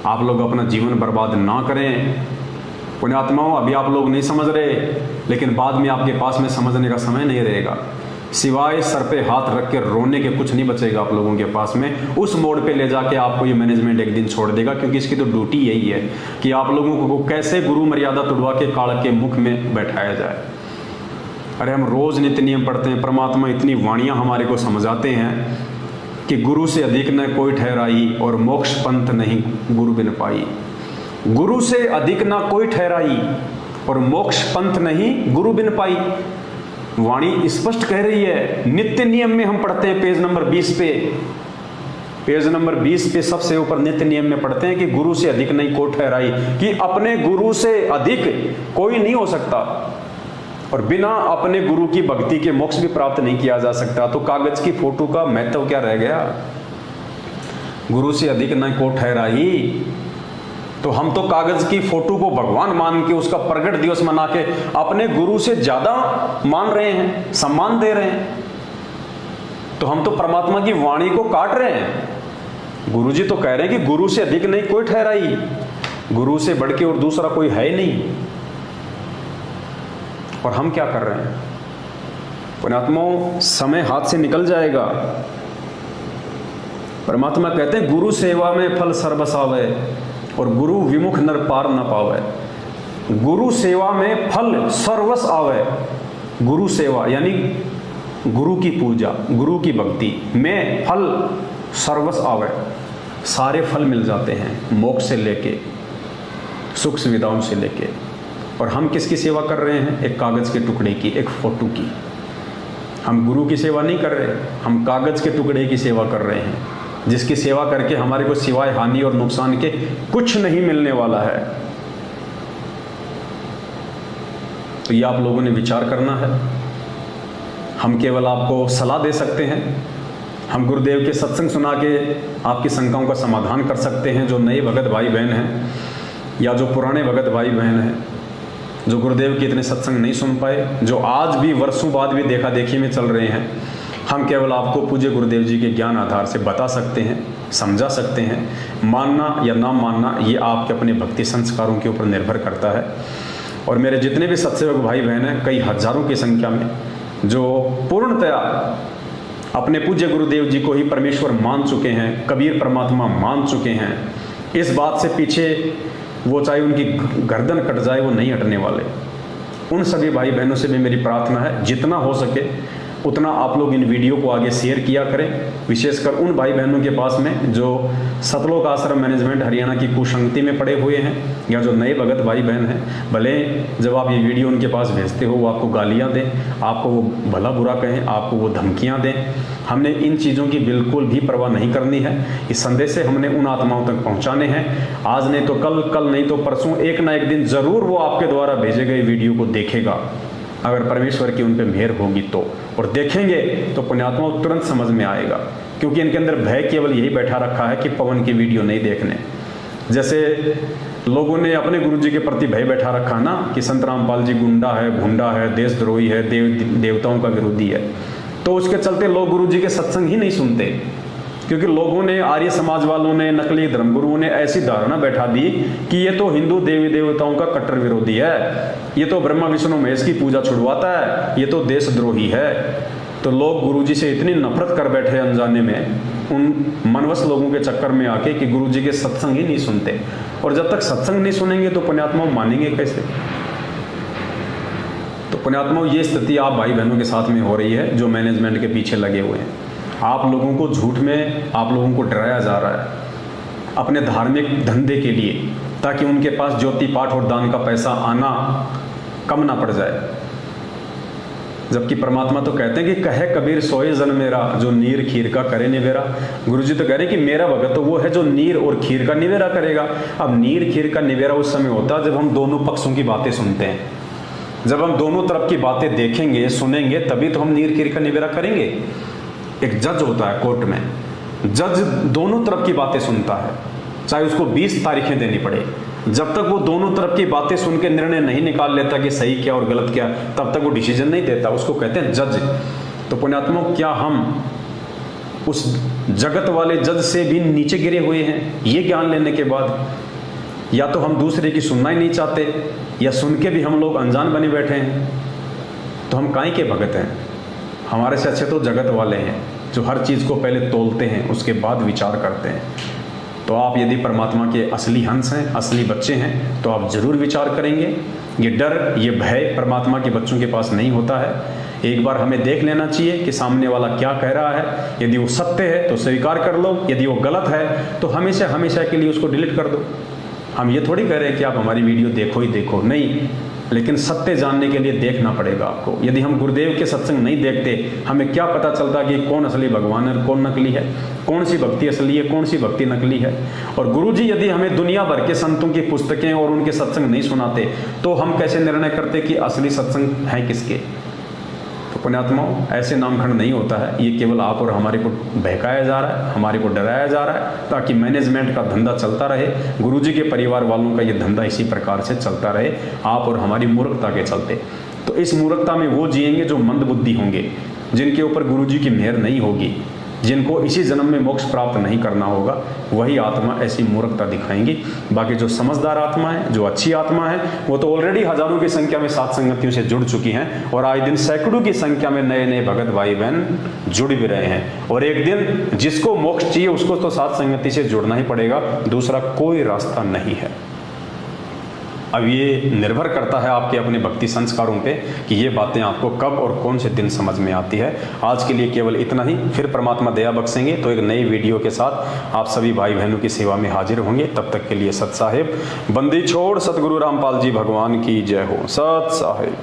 आप लोग अपना जीवन बर्बाद ना करें। पुण्यात्माओं, अभी आप लोग नहीं समझ रहे, लेकिन बाद में आपके पास में समझने का समय नहीं रहेगा। सिवाय सर पे हाथ रख के रोने के कुछ नहीं बचेगा आप लोगों के पास में। उस मोड़ पे ले जाके आपको ये मैनेजमेंट एक दिन छोड़ देगा, क्योंकि इसकी तो ड्यूटी यही है कि आप लोगों को कैसे गुरु मर्यादा तुड़वा के काल के मुख में बैठाया जाए। अरे हम रोज नित्य नियम पढ़ते हैं, परमात्मा इतनी वाणियाँ हमारे को समझाते हैं कि गुरु से अधिक न कोई ठहराई और मोक्ष पंथ नहीं गुरु बिन पाई। गुरु से अधिक ना कोई ठहराई और मोक्ष पंथ नहीं गुरु बिन पाई। वाणी स्पष्ट कह रही है। नित्य नियम में हम पढ़ते हैं पेज नंबर 20 पे, पेज नंबर 20 पे सबसे ऊपर नित्य नियम में पढ़ते हैं कि गुरु से अधिक नहीं कोई ठहराई, कि अपने गुरु से अधिक कोई नहीं हो सकता और बिना अपने गुरु की भक्ति के मोक्ष भी प्राप्त नहीं किया जा सकता। तो कागज की फोटो का महत्व क्या रह गया? गुरु से अधिक नहीं कोई ठहराई, तो हम तो कागज की फोटो को भगवान मान के उसका प्रगट दिवस मना के अपने गुरु से ज्यादा मान रहे हैं, सम्मान दे रहे हैं। तो हम तो परमात्मा की वाणी को काट रहे हैं। गुरु जी तो कह रहे हैं कि गुरु से अधिक नहीं कोई ठहराई, गुरु से बढ़ के और दूसरा कोई है ही नहीं। और हम क्या कर रहे हैं? पुण्यात्माओं, समय हाथ से निकल जाएगा। परमात्मा कहते हैं गुरु सेवा में फल सर्वस आवे और गुरु विमुख नर पार न पावे। गुरु सेवा में फल सर्वस आवे। गुरु सेवा यानी गुरु की पूजा, गुरु की भक्ति में फल सर्वस आवे, सारे फल मिल जाते हैं, मोक्ष से लेके सुख सुविधाओं से लेके। और हम किसकी सेवा कर रहे हैं? एक कागज के टुकड़े की, एक फोटो की। हम गुरु की सेवा नहीं कर रहे, हम कागज के टुकड़े की सेवा कर रहे हैं, जिसकी सेवा करके हमारे को सिवाय हानि और नुकसान के कुछ नहीं मिलने वाला है। तो ये आप लोगों ने विचार करना है। हम केवल आपको सलाह दे सकते हैं, हम गुरुदेव के सत्संग सुना के आपकी शंकाओं का समाधान कर सकते हैं। जो नए भगत भाई बहन हैं या जो पुराने भगत भाई बहन हैं, जो गुरुदेव के इतने सत्संग नहीं सुन पाए, जो आज भी वर्षों बाद भी देखा देखी में चल रहे हैं, हम केवल आपको पूज्य गुरुदेव जी के ज्ञान आधार से बता सकते हैं, समझा सकते हैं। मानना या ना मानना ये आपके अपने भक्ति संस्कारों के ऊपर निर्भर करता है। और मेरे जितने भी सत्सेवक भाई बहन हैं, कई हजारों की संख्या में, जो पूर्णतया अपने पूज्य गुरुदेव जी को ही परमेश्वर मान चुके हैं, कबीर परमात्मा मान चुके हैं, इस बात से पीछे वो चाहे उनकी गर्दन कट जाए वो नहीं हटने वाले। उन सभी भाई बहनों से भी मेरी प्रार्थना है, जितना हो सके उतना आप लोग इन वीडियो को आगे शेयर किया करें, विशेषकर उन भाई बहनों के पास में जो सतलोक आश्रम मैनेजमेंट हरियाणा की कुसंगति में पड़े हुए हैं या जो नए भगत भाई बहन हैं। भले जब आप ये वीडियो उनके पास भेजते हो वो आपको गालियां दें, आपको वो भला बुरा कहें, आपको वो धमकियां दें, हमने इन चीज़ों की बिल्कुल भी परवाह नहीं करनी है। इस संदेश से हमने उन आत्माओं तक पहुँचाने हैं। आज नहीं तो कल, कल नहीं तो परसों, एक ना एक दिन ज़रूर वो आपके द्वारा भेजे गए वीडियो को देखेगा, अगर परमेश्वर की उन पे मेहर होगी तो। और देखेंगे तो पुण्यात्मा तुरंत समझ में आएगा, क्योंकि इनके अंदर भय केवल यही बैठा रखा है कि पवन की वीडियो नहीं देखने। जैसे लोगों ने अपने गुरु जी के प्रति भय बैठा रखा ना कि संत रामपाल जी गुंडा है, भुंडा है, देशद्रोही है, देवताओं का विरोधी है, तो उसके चलते लोग गुरु जी के सत्संग ही नहीं सुनते, क्योंकि लोगों ने, आर्य समाज वालों ने, नकली धर्मगुरुओं ने ऐसी धारणा बैठा दी कि ये तो हिंदू देवी देवताओं का कट्टर विरोधी है, ये तो ब्रह्मा विष्णु महेश की पूजा छुड़वाता है, ये तो देशद्रोही है। तो लोग गुरुजी से इतनी नफरत कर बैठे अनजाने में, उन मनवस लोगों के चक्कर में आके, कि गुरुजी के सत्संग ही नहीं सुनते। और जब तक सत्संग नहीं सुनेंगे तो पुण्यात्मा मानेंगे कैसे? तो पुण्यात्माओं, ये स्थिति आप भाई बहनों के साथ में हो रही है जो मैनेजमेंट के पीछे लगे हुए हैं। आप लोगों को झूठ में, आप लोगों को डराया जा रहा है अपने धार्मिक धंधे के लिए, ताकि उनके पास ज्योति पाठ और दान का पैसा आना कम ना पड़ जाए। जबकि परमात्मा तो कहते हैं कि कहे कबीर सोए जन मेरा, जो नीर खीर का करे निवेरा। गुरुजी तो कह रहे हैं कि मेरा भगत तो वो है जो नीर और खीर का निवेरा करेगा। अब नीर खीर का निवेरा उस समय होता है जब हम दोनों पक्षों की बातें सुनते हैं, जब हम दोनों तरफ की बातें देखेंगे, सुनेंगे, तभी तो हम नीर खीर का निवेरा करेंगे। एक जज होता है कोर्ट में, जज दोनों तरफ की बातें सुनता है, चाहे उसको 20 तारीखें देनी पड़े। जब तक वो दोनों तरफ की बातें सुन के निर्णय नहीं निकाल लेता कि सही क्या और गलत क्या, तब तक वो डिसीजन नहीं देता, उसको कहते हैं जज। तो पुण्यात्माओं, क्या हम उस जगत वाले जज से भी नीचे गिरे हुए हैं ये ज्ञान लेने के बाद? या तो हम दूसरे की सुनना ही नहीं चाहते, या सुन के भी हम लोग अनजान बने बैठे हैं। तो हम काहे के भगत हैं? हमारे से अच्छे तो जगत वाले हैं जो हर चीज़ को पहले तोलते हैं, उसके बाद विचार करते हैं। तो आप यदि परमात्मा के असली हंस हैं, असली बच्चे हैं, तो आप जरूर विचार करेंगे। ये डर, ये भय परमात्मा के बच्चों के पास नहीं होता है। एक बार हमें देख लेना चाहिए कि सामने वाला क्या कह रहा है। यदि वो सत्य है तो स्वीकार कर लो, यदि वो गलत है तो हमेशा हमेशा के लिए उसको डिलीट कर दो। हम ये थोड़ी कह रहे हैं कि आप हमारी वीडियो देखो ही देखो, नहीं, लेकिन सत्य जानने के लिए देखना पड़ेगा आपको। यदि हम गुरुदेव के सत्संग नहीं देखते, हमें क्या पता चलता कि कौन असली भगवान है, कौन नकली है, कौन सी भक्ति असली है, कौन सी भक्ति नकली है। और गुरुजी यदि हमें दुनिया भर के संतों की पुस्तकें और उनके सत्संग नहीं सुनाते, तो हम कैसे निर्णय करते कि असली सत्संग है किसके? तो पुण्यात्माओं, ऐसे नामखंड नहीं होता है। ये केवल आप और हमारे को बहकाया जा रहा है, हमारे को डराया जा रहा है, ताकि मैनेजमेंट का धंधा चलता रहे, गुरुजी के परिवार वालों का ये धंधा इसी प्रकार से चलता रहे, आप और हमारी मूर्खता के चलते। तो इस मूर्खता में वो जिएंगे जो मंद बुद्धि होंगे, जिनके ऊपर गुरुजी की मेहर नहीं होगी, जिनको इसी जन्म में मोक्ष प्राप्त नहीं करना होगा, वही आत्मा ऐसी मूर्खता दिखाएंगी। बाकी जो समझदार आत्मा है, जो अच्छी आत्मा है, वो तो ऑलरेडी हजारों की संख्या में सात संगतियों से जुड़ चुकी हैं, और आए दिन सैकड़ों की संख्या में नए नए भगत भाई बहन जुड़ भी रहे हैं। और एक दिन जिसको मोक्ष चाहिए उसको तो सात संगति से जुड़ना ही पड़ेगा, दूसरा कोई रास्ता नहीं है। अब ये निर्भर करता है आपके अपने भक्ति संस्कारों पे कि ये बातें आपको कब और कौन से दिन समझ में आती है। आज के लिए केवल इतना ही, फिर परमात्मा दया बख्शेंगे तो एक नई वीडियो के साथ आप सभी भाई बहनों की सेवा में हाजिर होंगे। तब तक के लिए सत साहिब, बंदी छोड़ सतगुरु रामपाल जी भगवान की जय हो। सत साहिब।